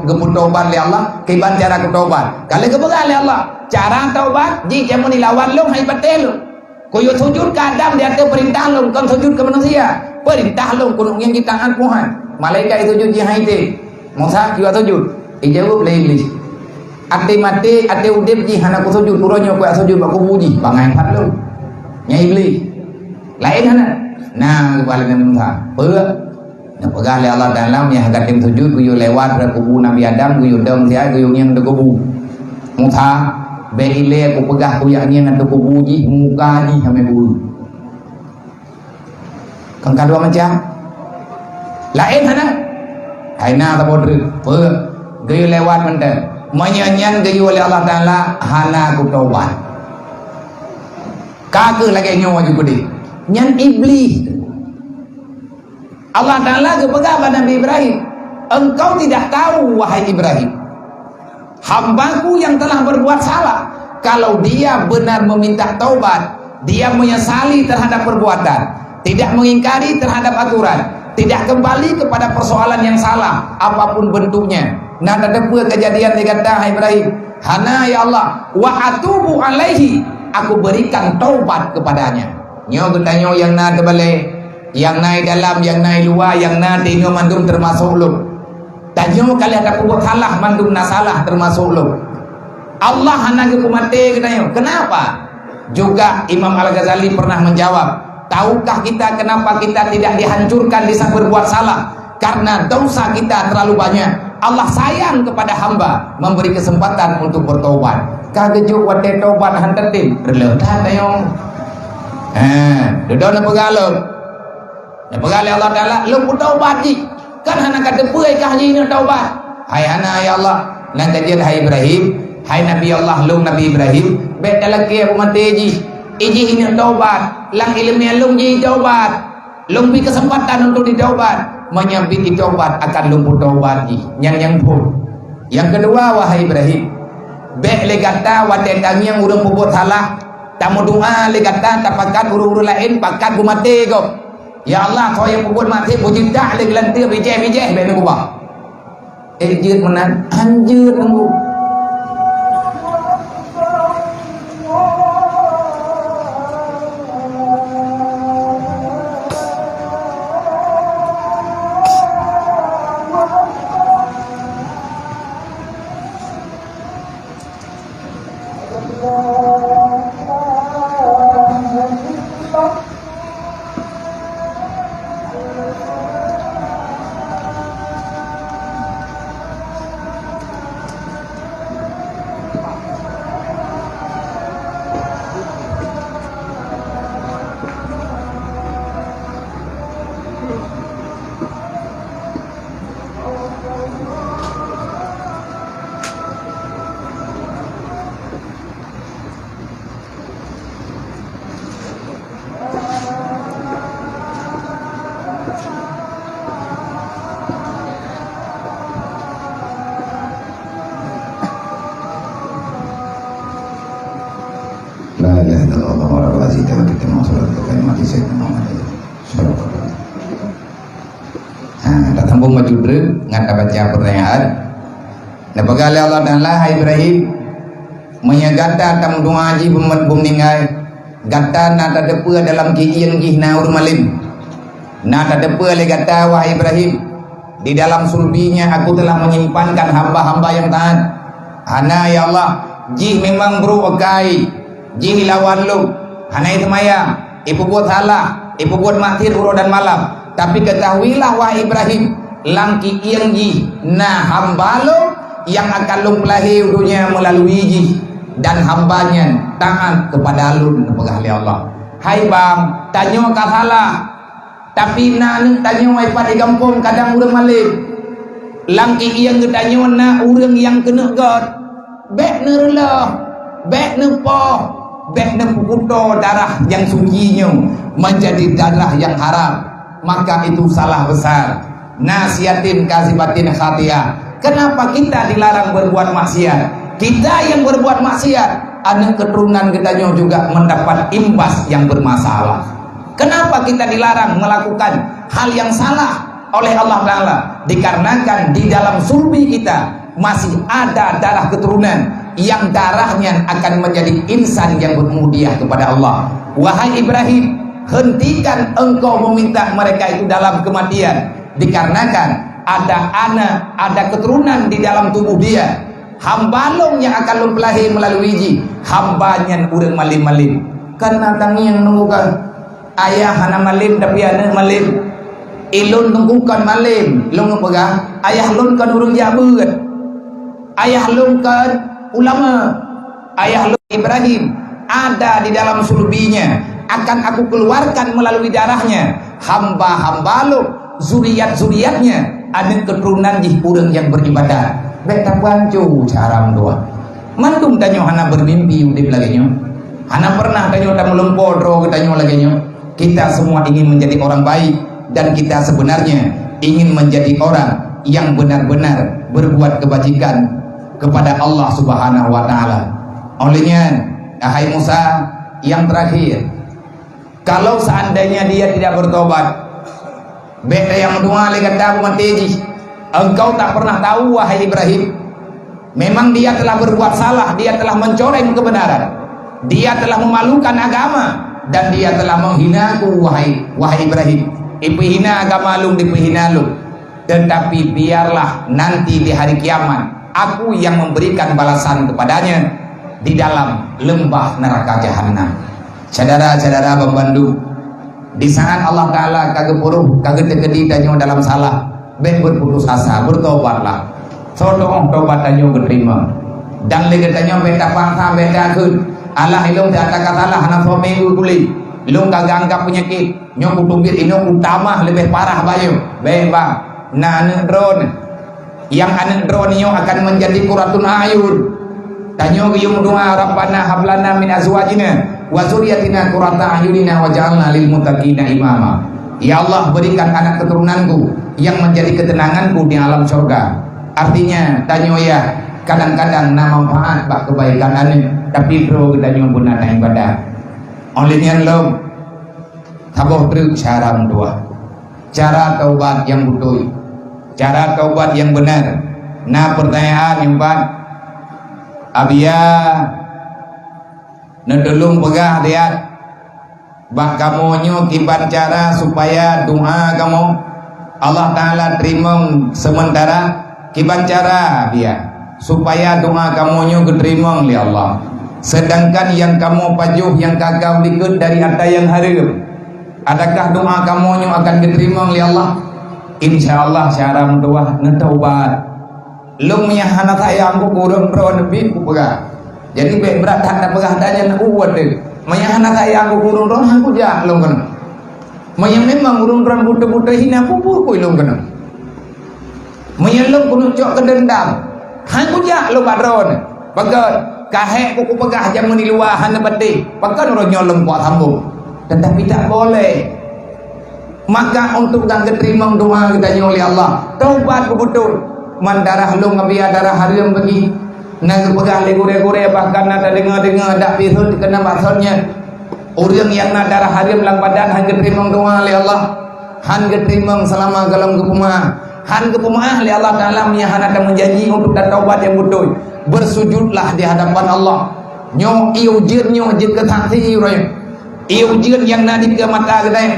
geput taubat oleh Allah kiban cara taubat kalau kebegal oleh Allah cara taubat jika menilawan lu hai betul koyo sujud ke Adam dia tu perintah lu kan sujud ke manusia perintah lu kudu yang di tangan Tuhan malaikat itu sujud hai te Musa juga sujud dijawab oleh iblis ati mati ati udip ji hana ku sujud turonyo ku sujud baku puji bangai pat lu nya iblis lain hana nah kepala Musa Yang pegah oleh Allah dalam yang hagatim sujud guyu lewat ke kubu Nabi Adam guyu dong dia guyu yang de kubu Musa beile ku pegah ku yang de kubu ji muka ji sampai bulu kang kadua macam lain hana aina ta bodre pe guyu lewat mende menyanyian guyu oleh Allah Taala hana ku taubat kagak lagi nyawa juga deh nyan iblis Allah Ta'ala kepegang pada Nabi Ibrahim, engkau tidak tahu wahai Ibrahim, hambaku yang telah berbuat salah, kalau dia benar meminta taubat, dia menyesali terhadap perbuatan, tidak mengingkari terhadap aturan, tidak kembali kepada persoalan yang salah apapun bentuknya. Nah ada kejadian dikata Ibrahim, hana ya Allah wa atubu alaihi, aku berikan taubat kepadanya. Nyo getanyo yang na tebale, yang naik dalam, yang naik luar, yang na tino mandum termasuk lu. Tanyo kali ada buat salah mandum na salah termasuk lu. Allah hana ke kumate getanyo. Kenapa? Juga Imam Al-Ghazali pernah menjawab, tahukah kita kenapa kita tidak dihancurkan di saat berbuat salah? Karena dosa kita terlalu banyak. Allah sayang kepada hamba, memberi kesempatan untuk bertobat. Kagejuk wate tobat hantatin, berledah tayong. Duduk na pegalog. Ya pegali Allah Ta'ala, lu pun taubat ji. Kan hana kata puai kah ji ni taubat. Hai hana ya Allah, nang kajian hai Ibrahim, hai Nabi Allah, lu Nabi Ibrahim, bet lagi aku mati ji. Iji ini taubat, lang ilmu lu ji taubat. Lu bi kesempatan untuk ditaubat. Menyambit taubat akan lu pun taubat ji. Yang pun. Yang kedua wahai Ibrahim, bet legata watendang yang urang buat salah. Tamu doa legata tapakat uru-uru lain pakat ku mati kau. Ya Allah kau yang membuat mati puji tak lagi lantir bijih bagi kubah. Ejit menan anjir nunggu. La ilaha illallah wa la ilaha illallah sallallahu alaihi wasallam. Nah, tak sambung maju dulu ngata baca pertanyaan. Napagali Allah Ta'ala hai Ibrahim menyagata tam doa ji bum ningai gata na tadepe dalam kiien gihna urmalim na tadepe le gata wahai Ibrahim di dalam sulbinya aku telah menyimpankan hamba-hamba yang taat. Hana ya Allah ji memang bro akai ji lawan lu hana itu maya ibu buat salah ibu buat maktir uro dan malam, tapi ketahuilah wahai Ibrahim langki ieng ji na hamba lu yang akan lu pelahi dunia melalui ji dan hambanya taat kepada lu pegahli Allah. Hai bang tanyo ka salah tapi na ni tanyo ai pada kampung kadang urang malik langki ieng tanyo na urang yang kena god bek nerlah bek nepoh bek nepukuto darah yang sucinya menjadi darah yang haram, maka itu salah besar. Nasihatin kasibatin khatiah. Kenapa kita dilarang berbuat maksiat? Kita yang berbuat maksiat, anak keturunan kita juga mendapat imbas yang bermasalah. Kenapa kita dilarang melakukan hal yang salah oleh Allah Ta'ala? Dikarenakan di dalam sulbi kita masih ada darah keturunan yang darahnya akan menjadi insan yang bermudiah kepada Allah. Wahai Ibrahim, hentikan engkau meminta mereka itu dalam kematian, dikarenakan ada anak, ada keturunan di dalam tubuh dia. Hambalong yang akan lumpelahi melalui ji hambanya urang malim-malim. Karena tangi yang nunggukan ayah hana malim tapi anak malim. Ilun nunggukan malim, lung pegang ayah lun kan urang jabut. Ayah lun kan ulama. Ayah lun Ibrahim ada di dalam sulbinya, akan aku keluarkan melalui darahnya hamba-hamba lu, zuriat-zuriatnya ada keturunan jih urang yang beribadah. Beta pancu cara doa. Mandum tanyo hana bermimpi udip lagi nyo. Hana pernah tanyo tam lempodro tanyo lagi nyo. Kita semua ingin menjadi orang baik dan kita sebenarnya ingin menjadi orang yang benar-benar berbuat kebajikan kepada Allah Subhanahu wa taala. Olehnya, hai Musa, yang terakhir, kalau seandainya dia tidak bertobat, beta yang doa le kata mati. Engkau tak pernah tahu wahai Ibrahim, memang dia telah berbuat salah, dia telah mencoreng kebenaran, dia telah memalukan agama, dan dia telah menghinaku wahai Ibrahim. Ipihina agama lu, dipihina lu. Tetapi biarlah nanti di hari kiamat aku yang memberikan balasan kepadanya di dalam lembah neraka jahanam. Saudara-saudara pembantu, di saat Allah Ta'ala kagak puruh, kagak tegedi danyo dalam salah, ben berputus asa, bertobatlah. Sodong tobat danyo keterima. Dan lagi danyo beta pangsa beta kun. Allah ilung tak katalah anak suami kuli. Ilung kagak anggap penyakit. Nyok kutumbir inung utama lebih parah bayu. Bang, nah anak drone. Yang anak drone nyo akan menjadi kuratun ayun. Tanyo yung doa Rabbana hablana min azwajina wa zurriyatina qurrata ayunina waj'alna lil muttaqina imama. Ya Allah, berikan anak keturunanku yang menjadi ketenanganku di alam surga. Artinya tanyo ya kadang-kadang na manfaat bak kebaikan ane, tapi bro tanyo benar na ibadah. Olehnya lo taboh truk cara doa, cara taubat yang betul, cara taubat yang benar. Nah pertanyaan yang empat, abia nedulung pegah lihat bak kamu nyo kiban cara supaya doa kamu Allah Ta'ala terima sementara kiban cara dia supaya doa kamu nyo keterima oleh Allah, sedangkan yang kamu pajuh yang kagak ikut dari ada yang haram, adakah doa kamu nyo akan diterima oleh Allah? Insyaallah cara doa netaubat lu menyahana sayangku kurang pro nebi ku pegah jadi berat tak pegah danya nak uat deh menyahana sayangku kurang ron aku ja lu kan menyang memang urung ron buta-buta hina pupu ku lu kan menyelung kuno cok kedendam aku ja lu badron pagar kahe ku pegah jam meniluahan beti pagar ron nyolong kuat sambung, tetapi tak boleh. Maka untuk tak keterima doa kita oleh Allah, taubat betul. Mandarah lu ngabia darah haram bagi nak pegang legure-gure bahkan ada dengar-dengar dak pisut kena maksudnya orang yang nak darah haram lang badan han keterima doa oleh Allah, han keterima selama dalam kepuma, Han kepemaah li Allah Ta'ala han akan menjanji untuk dan taubat yang betul. Bersujudlah di hadapan Allah. Nyo iu jin nyo jin ke thang thi rồi. Iu jin yang nadip ke mata kedai.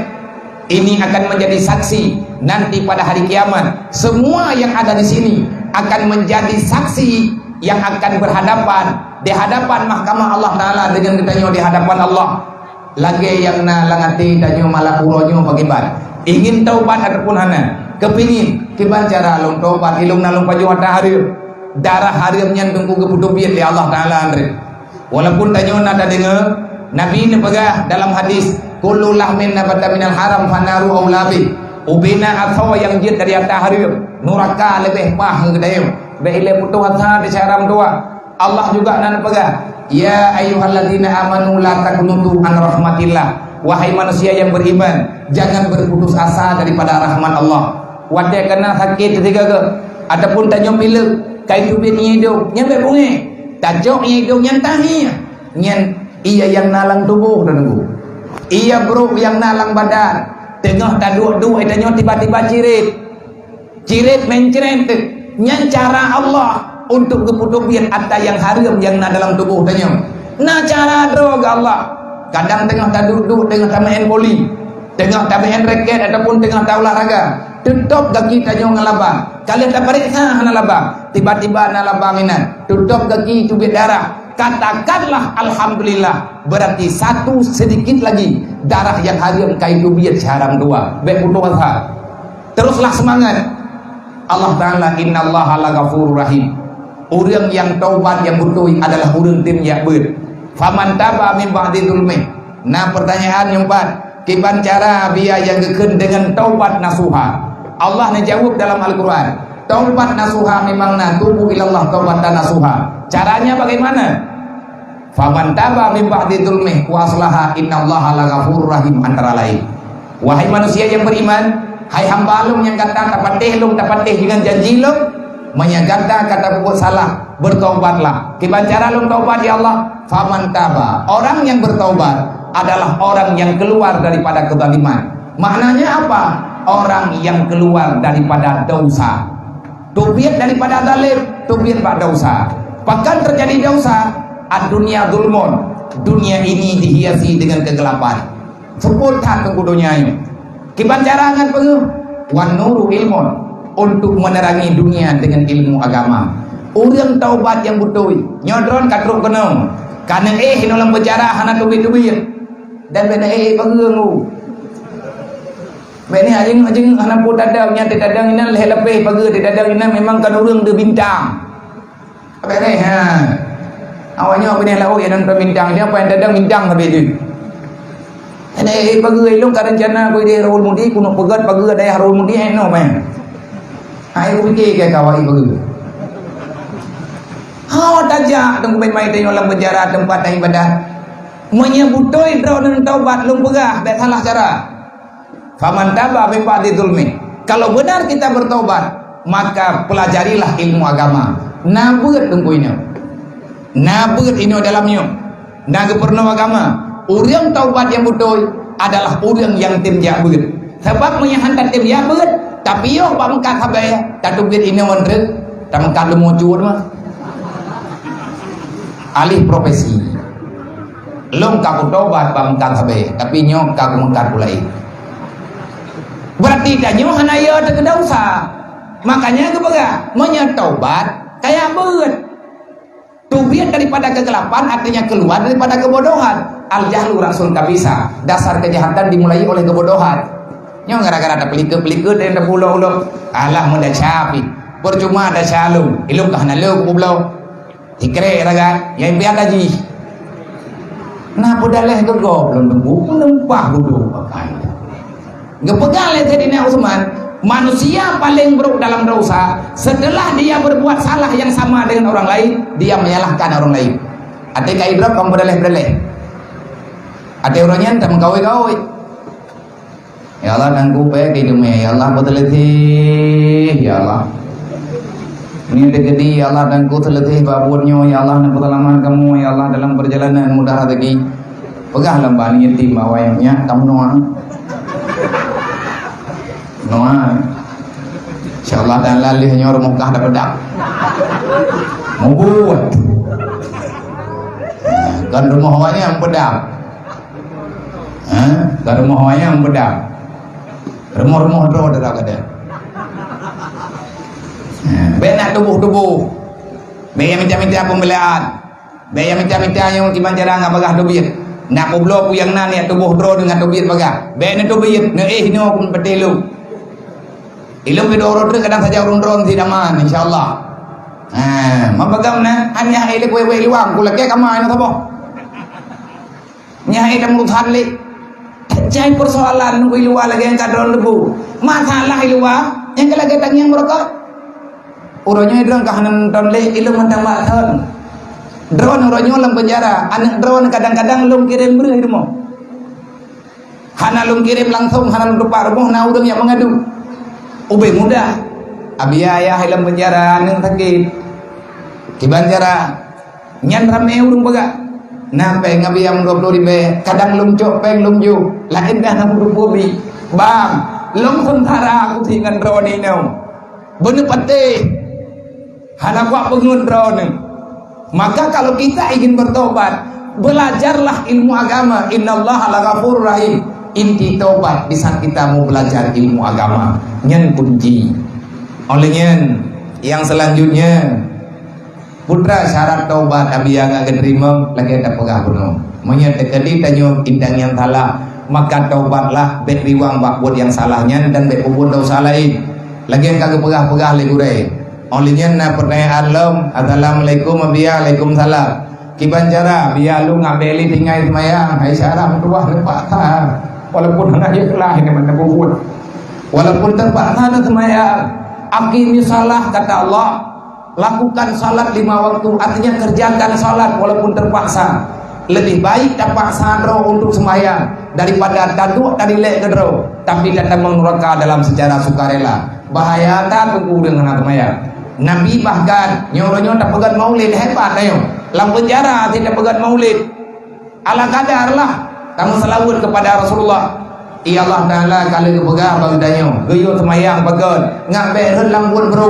Ini akan menjadi saksi nanti pada hari kiamat. Semua yang ada di sini akan menjadi saksi yang akan berhadapan di hadapan mahkamah Allah Ta'ala dengan kita di hadapan Allah. Lagi yang na langati danyo malapuronyo bagiban. Ingin taubat ataupun hana kepingin kiban cara long taubat ilung nalung paju hata hari darah harim yang tunggu kebutuhan di Allah Ta'ala andre. Walaupun danyo nada dengar Nabi ini pegah dalam hadis kullu lahmin nabata minal haram fanaru aulabi ubina atau yang jid dari atas harim nuraka lebih pah ngedayem beile putu hata di syaram tua. Allah juga nan pegah ya ayyuhalladzina amanu la taqnutu an rahmatillah. Wahai manusia yang beriman, jangan berputus asa daripada rahmat Allah. Wadai kena sakit tiga ke ataupun tanyo pilek kai tubit hidup nyampe bunge tajok hidup nyantahi nyen iya yang nalang tubuh dan iya bro yang nalang badan tengah taduk-duk tanyo tiba-tiba cirit menceret nyan cara Allah untuk keputubian atta yang haram yang na dalam tubuh tanyo na cara droga Allah. Kadang tengah tak duduk, tengah tak main boli, tengah tak main raket ataupun tengah tak olahraga, tutup kaki tanyo ngalabang. Kalian tak periksa ngalabang, tiba-tiba ngalabang inan, tutup kaki cubit darah. Katakanlah alhamdulillah, berarti satu sedikit lagi darah yang haram kai dubiat haram dua. Baik putus asa. Teruslah semangat. Allah Ta'ala innallaha laghafurur rahim. Orang yang taubat yang betul adalah orang tim yang ber. Faman taba min ba'di dzulmi. Nah, pertanyaan yang empat, kiban cara biya yang geken dengan taubat nasuha. Allah menjawab dalam Al-Qur'an. Taubat nasuha memang na tubu ilallah taubatan nasuha. Caranya bagaimana? Faman taba min ba'di dzulmi wa aslaha innallaha laghafurur rahim antara lain. Wahai manusia yang beriman, hai hamba lum yang kata dapat teh dengan janji lum menyagata kata buat salah, bertaubatlah. Kiban cara lum taubat ya Allah? Faman taba, orang yang bertaubat adalah orang yang keluar daripada kezaliman. Maknanya apa? Orang yang keluar daripada dosa. Tubiat daripada zalim, tubiat pada dosa. Bahkan terjadi dosa, ad-dunya zulmun. Dunia ini dihiasi dengan kegelapan. Sepul tak tunggu dunia ini. Kiban carangan penguh wan nuru ilmun, untuk menerangi dunia dengan ilmu agama. Orang taubat yang betul nyodron katruk kenong karena hinolang bercara hana tubit-tubit dan bena pengengu bena ajing hana pun dadang nya dadang ina leh lebih pagi dadang ina memang kan orang de bintang apa ni awalnya bena lau ya dan bintang dia apa yang dadang bintang habis tu ane pagi long karencana ko dia rawul mudi kuno pegat pagi ada rawul mudi eno man ai ko fikir ke kawai pagi tajak tunggu main-main tengok dalam penjara tempat ibadah menyebutoi draw dan taubat lum pegah tak salah cara. Faman taba min ba'di dzulmi. Kalau benar kita bertaubat, maka pelajarilah ilmu agama. Nabut tungguinnya. Nabut ini dalamnya. Naga pernah agama. Orang taubat yang betul adalah orang yang tim jabut. Sebab menyahankan tim jabut, tapi yo pamkat habai tak tubit ini mondret, tamkat lemu cuur mah. Alih profesi long kaku tobat bangkat sabe tapi nyok kaku mengkat pulai berarti danyo hanaya terkena dosa makanya kebaga menyetobat kayak beut tubiat daripada kegelapan artinya keluar daripada kebodohan al jahlu rasul kabisa dasar kejahatan dimulai oleh kebodohan nyok gara-gara ada pelik-pelik dan ada pulau-pulau alah muda capi percuma ada shalom ilmu kahana leu pulau ikre raga yang biar gaji nah podaleh tu go belum tunggu numpah duduk pakai gepegal jadi nak Utsman manusia paling buruk dalam dosa setelah dia berbuat salah yang sama dengan orang lain dia menyalahkan orang lain ada kai drop kamu podaleh ada orangnya tak mengkawai ya Allah nanggu pe hidupnya ya Allah podaleh ya Allah ini degedi ya Allah dan ku terletih babunnya ya Allah dan pertolongan kamu ya Allah dalam perjalanan mudah rezeki pegah lemban yatim bawanya kamu noa Insyaallah dan lalih nyor Mekah dah bedak. Mau buat. Kan rumah awaknya yang bedak. Kan rumah awaknya yang bedak. Rumah-rumah dro dah kada. Benak tubuh-tubuh. Be minta-minta pembelaan. Be minta-minta yang kiban jarang bagah duit. Nak poblo pu yang nan ya tubuh dro dengan duit bagah. Be na duit ne no pun petelu. Ilmu bidoro tu kadang saja urun-urun tidak man insyaallah. Mabagam na hanya ile kue luang kula ke kamai na tabo. Nya ile murutan le. Jai persoalan kue luar lagi yang kadron lebu. Masalah luar yang lagi tang yang mereka. Uronya drone kahanan ton le ilmu mentang makan. Drone uronya dalam penjara. Anak drone kadang-kadang lum kirim beri rumah. Hana lum kirim langsung hana lum depan rumah na urang yang mengadu. Ubay mudah. Abi ayah dalam penjara nang sakit. Kiban jara nyan rame urung baga. Nampe ngabi yang 20 ribe kadang lum cok peng lum ju. Lain dah nang bobi. Bang, lum sementara aku tinggal drone ini. Bener pate. Hana buat pengun drone. Maka kalau kita ingin bertobat, belajarlah ilmu agama. Innallaha laghafurur rahim. Inti tobat di saat kita mau belajar ilmu agama. Nyen kunci. Olehnya yang selanjutnya putra syarat taubat abi yang agak terima lagi ada pegah penuh. Menyat tekadi tanyo indang yang salah, maka taubatlah bet riwang buat yang salahnya dan bet ubun dosa lain. Lagi yang kagak pegah-pegah le gurai. Olehnya na pertanyaan lom, assalamualaikum abi waalaikumsalam. Kiban cara biar lu ngabeli tinggal semayang, hai syarat tua terpaksa. Walaupun anak dia kelah ini mana buat. Walaupun terpaksa semayang, akhirnya salah kata Allah. Lakukan salat 5 waktu, artinya kerjakan salat walaupun terpaksa. Lebih baik terpaksa roh untuk semayang daripada taduk tadi lek kedro, tapi datang menurunkan dalam secara sukarela. Bahaya tak tunggu dengan semayang. Nabi bahkan nyuruhnya tak pegat maulid hebat ayo. Dalam penjara tidak pegat maulid. Ala kadar lah kamu selawat kepada Rasulullah. Ya Allah Ta'ala kalau kepegah bagdanya geyo semayang pegat ngak behren lambun bro.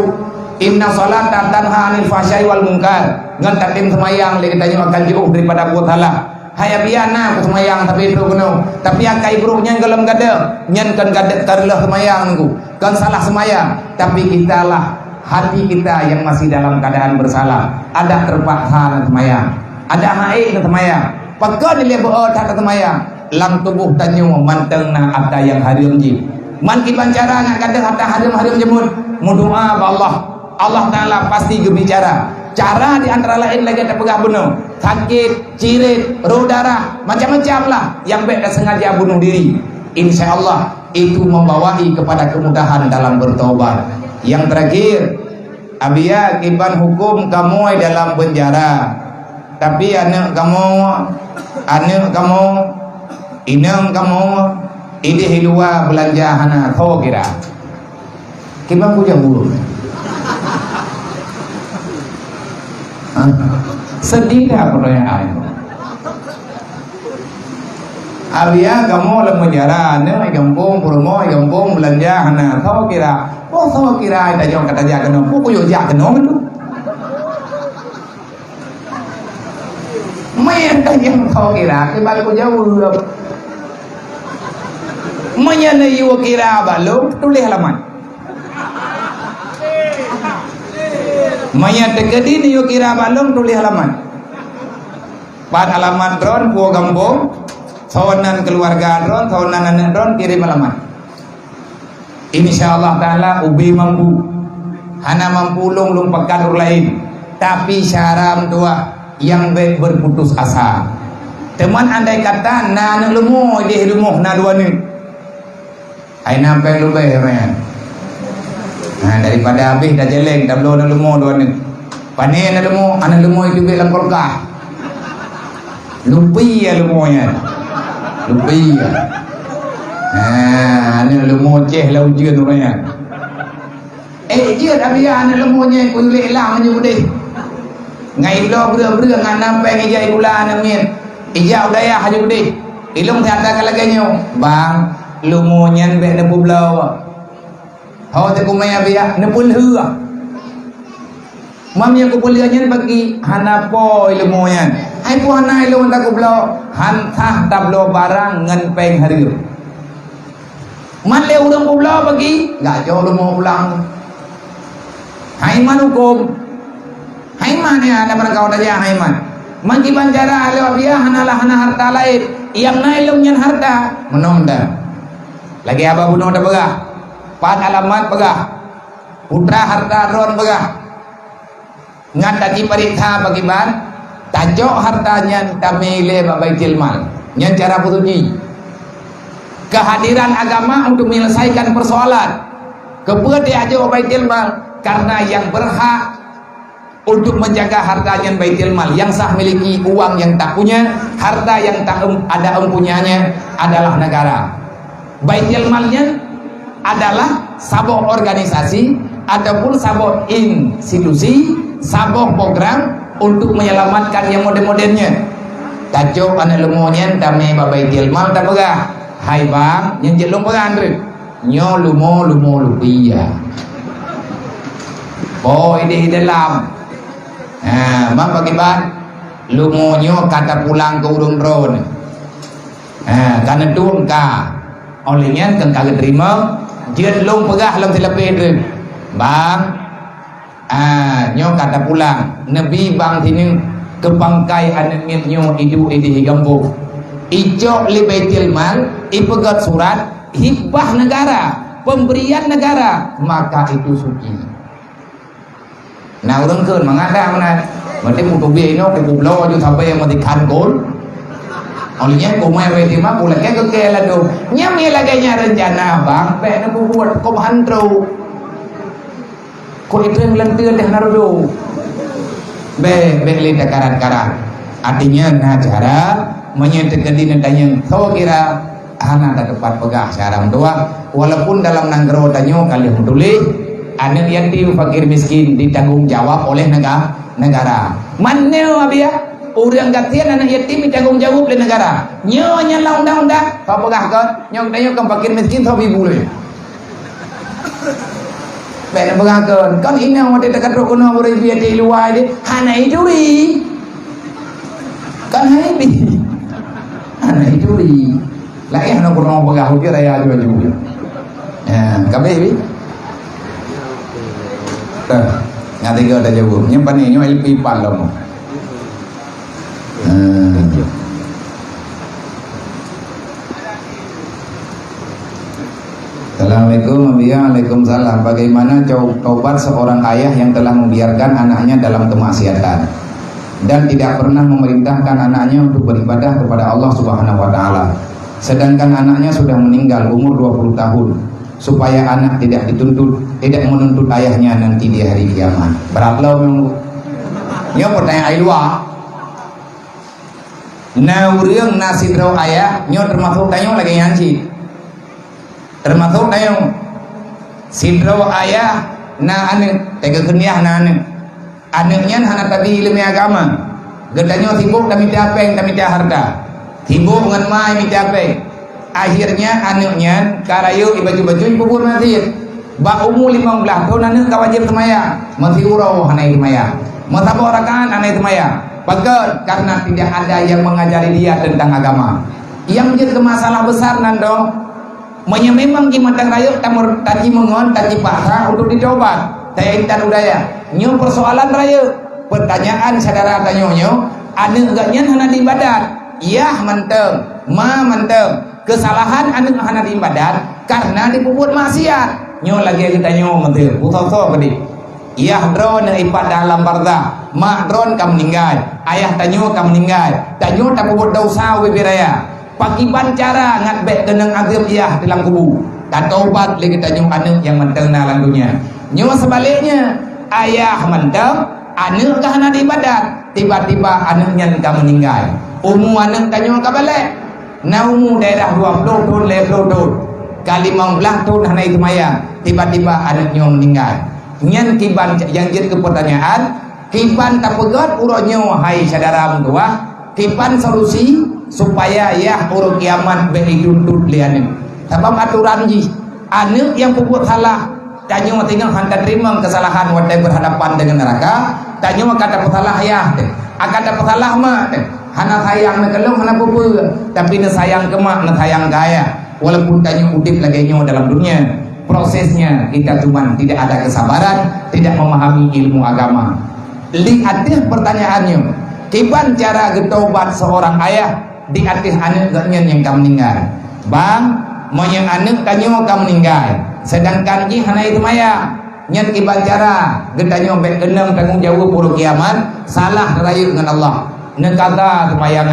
Inna salata tanha anil fahsya'i wal munkar. Ngan takim semayang le katanya akan jauh daripada buat salah. Haya biana ku semayang tapi itu kuno. Tapi akai bruhnya gelem gade. Nyen kan gade karlah semayang ku. Kan salah semayang, tapi kita lah hati kita yang masih dalam keadaan bersalah. Ada terpaksa semayang. Ada haid semayang. Pakai dia berdoa tak semayang. Lang tubuh tanyo manteng na ada yang harum ji. Man kiban cara ngak kada hatta harum jemut. Mudoa ba Allah. Allah Ta'ala pasti berbicara. Cara di antara lain lagi ada pegah bunuh. Sakit, cirit, roh darah, macam-macam lah yang baik sengaja bunuh diri. Insya Allah itu membawai kepada kemudahan dalam bertobat. Yang terakhir, abia kiban hukum kamu dalam penjara. Tapi anak kamu, inang kamu, ide hilua belanja hana tho kira. Kiban puja bulu. Sedih dah pertanyaan. Abia kamu dalam penjara, ne kampung purmo, kampung belanja hana tho kira. Oh tho kira ada yang kata jaga no, pukul yo jaga no itu. Main yang tho kira, kebal ko jauh. Main yo kira balu tulis halaman. Maya tegadi ni yo kira balong tulis halaman. Pan halaman drone buah kampung, sawanan keluarga drone, sawanan anak drone kirim halaman. Insyaallah Ta'ala ubi mampu. Hana mampu lung pekan lain. Tapi syaram dua yang baik berputus asa. Teman andai kata na anak lumuh dia lumuh na dua ni. Ai nampai lu bae men. Nah, daripada habis dah jeleng dah belum lemu dua ni. Panen dah lemu, anak lemu itu bilang kolkah. Lupi ya lemunya. Lupi ya. Anak lemu ceh lah ujian orangnya. Dia dah biar anak lemunya kulit lah menyebut deh. Ngai lo beru-beru ngan nampai ngejai gula anak min. Ija udaya haju deh. Ilung saya kata lagi nyo, bang, lemunya be na bublau. Hau te kumaya biya ne pulhua. Mam yang kupuliannya bagi hanapo ilmunya. Hai pu hana ilmu tak kublo hantah tablo barang ngan peng hari. Man le urang kublo bagi enggak jauh ilmu pulang. Hai man hukum. Hai man ya ada barang kau aja hai man. Man ki banjara ale biya hanalah hana harta lain. Yang na ilmunya harta menonda. Lagi apa bunuh ada begah. Pat alamat begah. Putra harta ron begah. Ngan tadi perintah bagaimana tajuk hartanya tamile babaitil mal yang cara putuji kehadiran agama untuk menyelesaikan persoalan kepada ajo baitil mal karena yang berhak untuk menjaga hartanya baitil mal yang sah miliki uang yang tak punya harta yang tak ada empunyanya adalah negara. Baitil malnya adalah sabuk organisasi ataupun sabuk institusi sabuk program untuk menyelamatkan yang model-modelnya. Tajuk anak lemonyan tame babaitil mal tak pegah. Hai bang, yang jelung pegah andre. Nyo lumo lupia. Oh ini dalam. Bang bagi bang, lumonyo kata pulang ke urung drone. Karena tuang ka, olehnya kan kagak terima. Jelung pegah lam telepon bang. Nyo kata pulang Nabi bang sini kebangkai anaknya nyo idu di gambung ijo li baitil mal ipegat surat hibah negara pemberian negara maka itu suci. Nah orang keun mengada mana berarti mutu bino ke pulau ju sampai yang mati kankol olehnya kumai baitil mal pulangnya ke kelado nyami laganya rencana bang pe na buat kom hantro kau itu yang lentir dah naruh beli karat-karat artinya nah cara menyatakan dina tanya tahu kira anak ada tempat pegah cara doa walaupun dalam nanggro tanyo kali tulis anak yatim fakir miskin ditanggung jawab oleh negara mana abia orang gatian anak yatim ditanggung jawab oleh negara nyonya undang-undang kau pegah kan nyok tanyo kan fakir miskin tahu ibu le bena bagakan kan ini yang ada dekat rokona boleh biar di luar dia hana hiduri kan hana hiduri lagi hana kurang bagah dia raya juga kabe bi ngati ke ada jauh nyimpan ini LP pan lo Assalamualaikum Waalaikumsalam. Bagaimana taubat seorang ayah yang telah membiarkan anaknya dalam kemaksiatan dan tidak pernah memerintahkan anaknya untuk beribadah kepada Allah Subhanahu wa taala. Sedangkan anaknya sudah meninggal umur 20 tahun supaya anak tidak menuntut ayahnya nanti di hari kiamat. Berat lo memang. Nyo pertanyaan luar. Nah, urang nasidro ayah nyo termasuk tanyo lagi nyanci. Termasuk tayong sidro ayah na ane tega keniah na ane anaknya hana tadi ilmu agama gedanya sibuk kami capek kami harta sibuk dengan mai capek akhirnya anaknya karayu baju-baju kubur mati ba umur 15 tahun anak kawajib semaya masih urau hana semaya masabo rakaat hana semaya pegel karena tidak ada yang mengajari dia tentang agama yang menjadi masalah besar nando memang gimana rayu tamur tadi mengon tadi bahasa untuk dicoba saya intan udaya nyo persoalan rayu pertanyaan saudara tanyonyo ada enggaknya hana di ibadat iya manteng kesalahan anu hana di ibadat karena dipuput maksiat nyo lagi kita nyo menteu putoso gede iya drone ipat dalam barda mak drone kam meninggal ayah tanyo kam meninggal tanyo tak puput dosa wibiraya pakiban cara ngatbek kenang agam iya dalam kubu dan taubat lagi tanyo anu yang menteng nalan dunia nyo sebaliknya ayah menteng anu ka hana di ibadat tiba-tiba anaknya kam meninggal anak tanyo ka balik na daerah 20 tahun 50 tahun kali 15 tahun hana itu maya tiba-tiba anaknya meninggal nyen kiban yang jadi ke pertanyaan kiban tak pegat uronyo hai saudara mengtua kiban solusi supaya ya urut kiamat beridundut liane sebab aturan ji anak yang puput salah tanya tinggal hantar terima kesalahan wadai berhadapan dengan neraka. Tanya kata pesalah ya, kata pesalah mak, hana sayang nak kelong hana apa, tapi nak sayang ke mak, nak sayang gaya. Walaupun tanya udip lagi nyo dalam dunia, prosesnya kita cuma tidak ada kesabaran, tidak memahami ilmu agama. Lihat pertanyaannya, kiban cara getobat seorang ayah di atas anaknya yang kamu meninggal. Bang, mau yang anak tanya kamu meninggal, sedangkan ji hana itu maya. Nyen kiban cara getanya bet genang tanggung jawab puluh kiamat, salah rayu dengan Allah. Ne kata semayang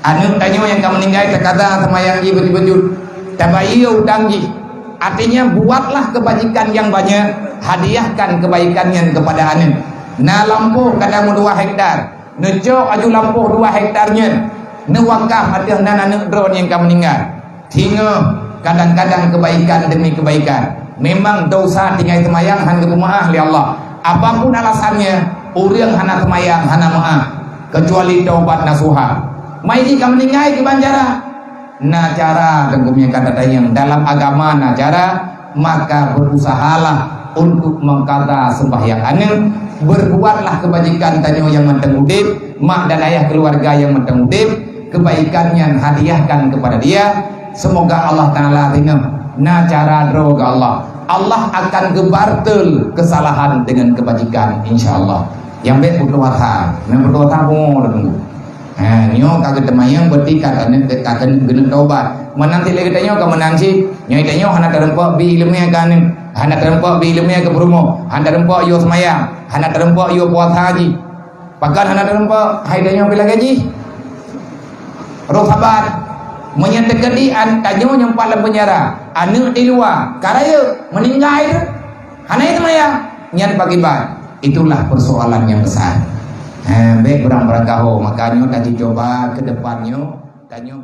anak tanya yang kamu meninggal kata semayang ji betul-betul. Tabayu dangji. Artinya buatlah kebajikan yang banyak, hadiahkan kebaikannya kepada anak. Na lampu kadang 2 hektar, ne cok aju lampu 2 hektarnya, ne wakaf atas anak drone yang kamu meninggal. Hingga kadang-kadang kebaikan demi kebaikan. Memang dosa tinggal semayang hanya maaf li Allah. Apapun alasannya, orang hana semayang hana maaf, kecuali taubat nasuha. Mai di kamu meninggal ke banjara. Nah cara tentunya kata yang dalam agama nah cara maka berusahalah untuk mengkata sembahyang anak, berbuatlah kebajikan tanyo yang menteng udip, mak dan ayah keluarga yang menteng udip, kebaikannya hadiahkan kepada dia. Semoga Allah Ta'ala ringan. Nah cara droga Allah akan gebartel kesalahan dengan kebajikan insyaallah. Yang baik berdoa, memang berdoa pun tunggu. Nyo kagak temayang berarti kagak gena taubat. Menanti lagi tanya ke menanti, nyo tanya hana terempak bi ilmunya kan, hana terempak bi ilmunya ke berumo, hana terempak yo semayang, hana terempak yo puasa haji. Pakan hana terempak hai tanya bila gaji. Roh sabar. Menyatakan di tanya yang paling penjara anak di luar karaya meninggal itu hana itu maya nyan pagi ban. Itulah persoalan yang besar. Baik kurang berangkaho makanya tadi coba ke depannya tanya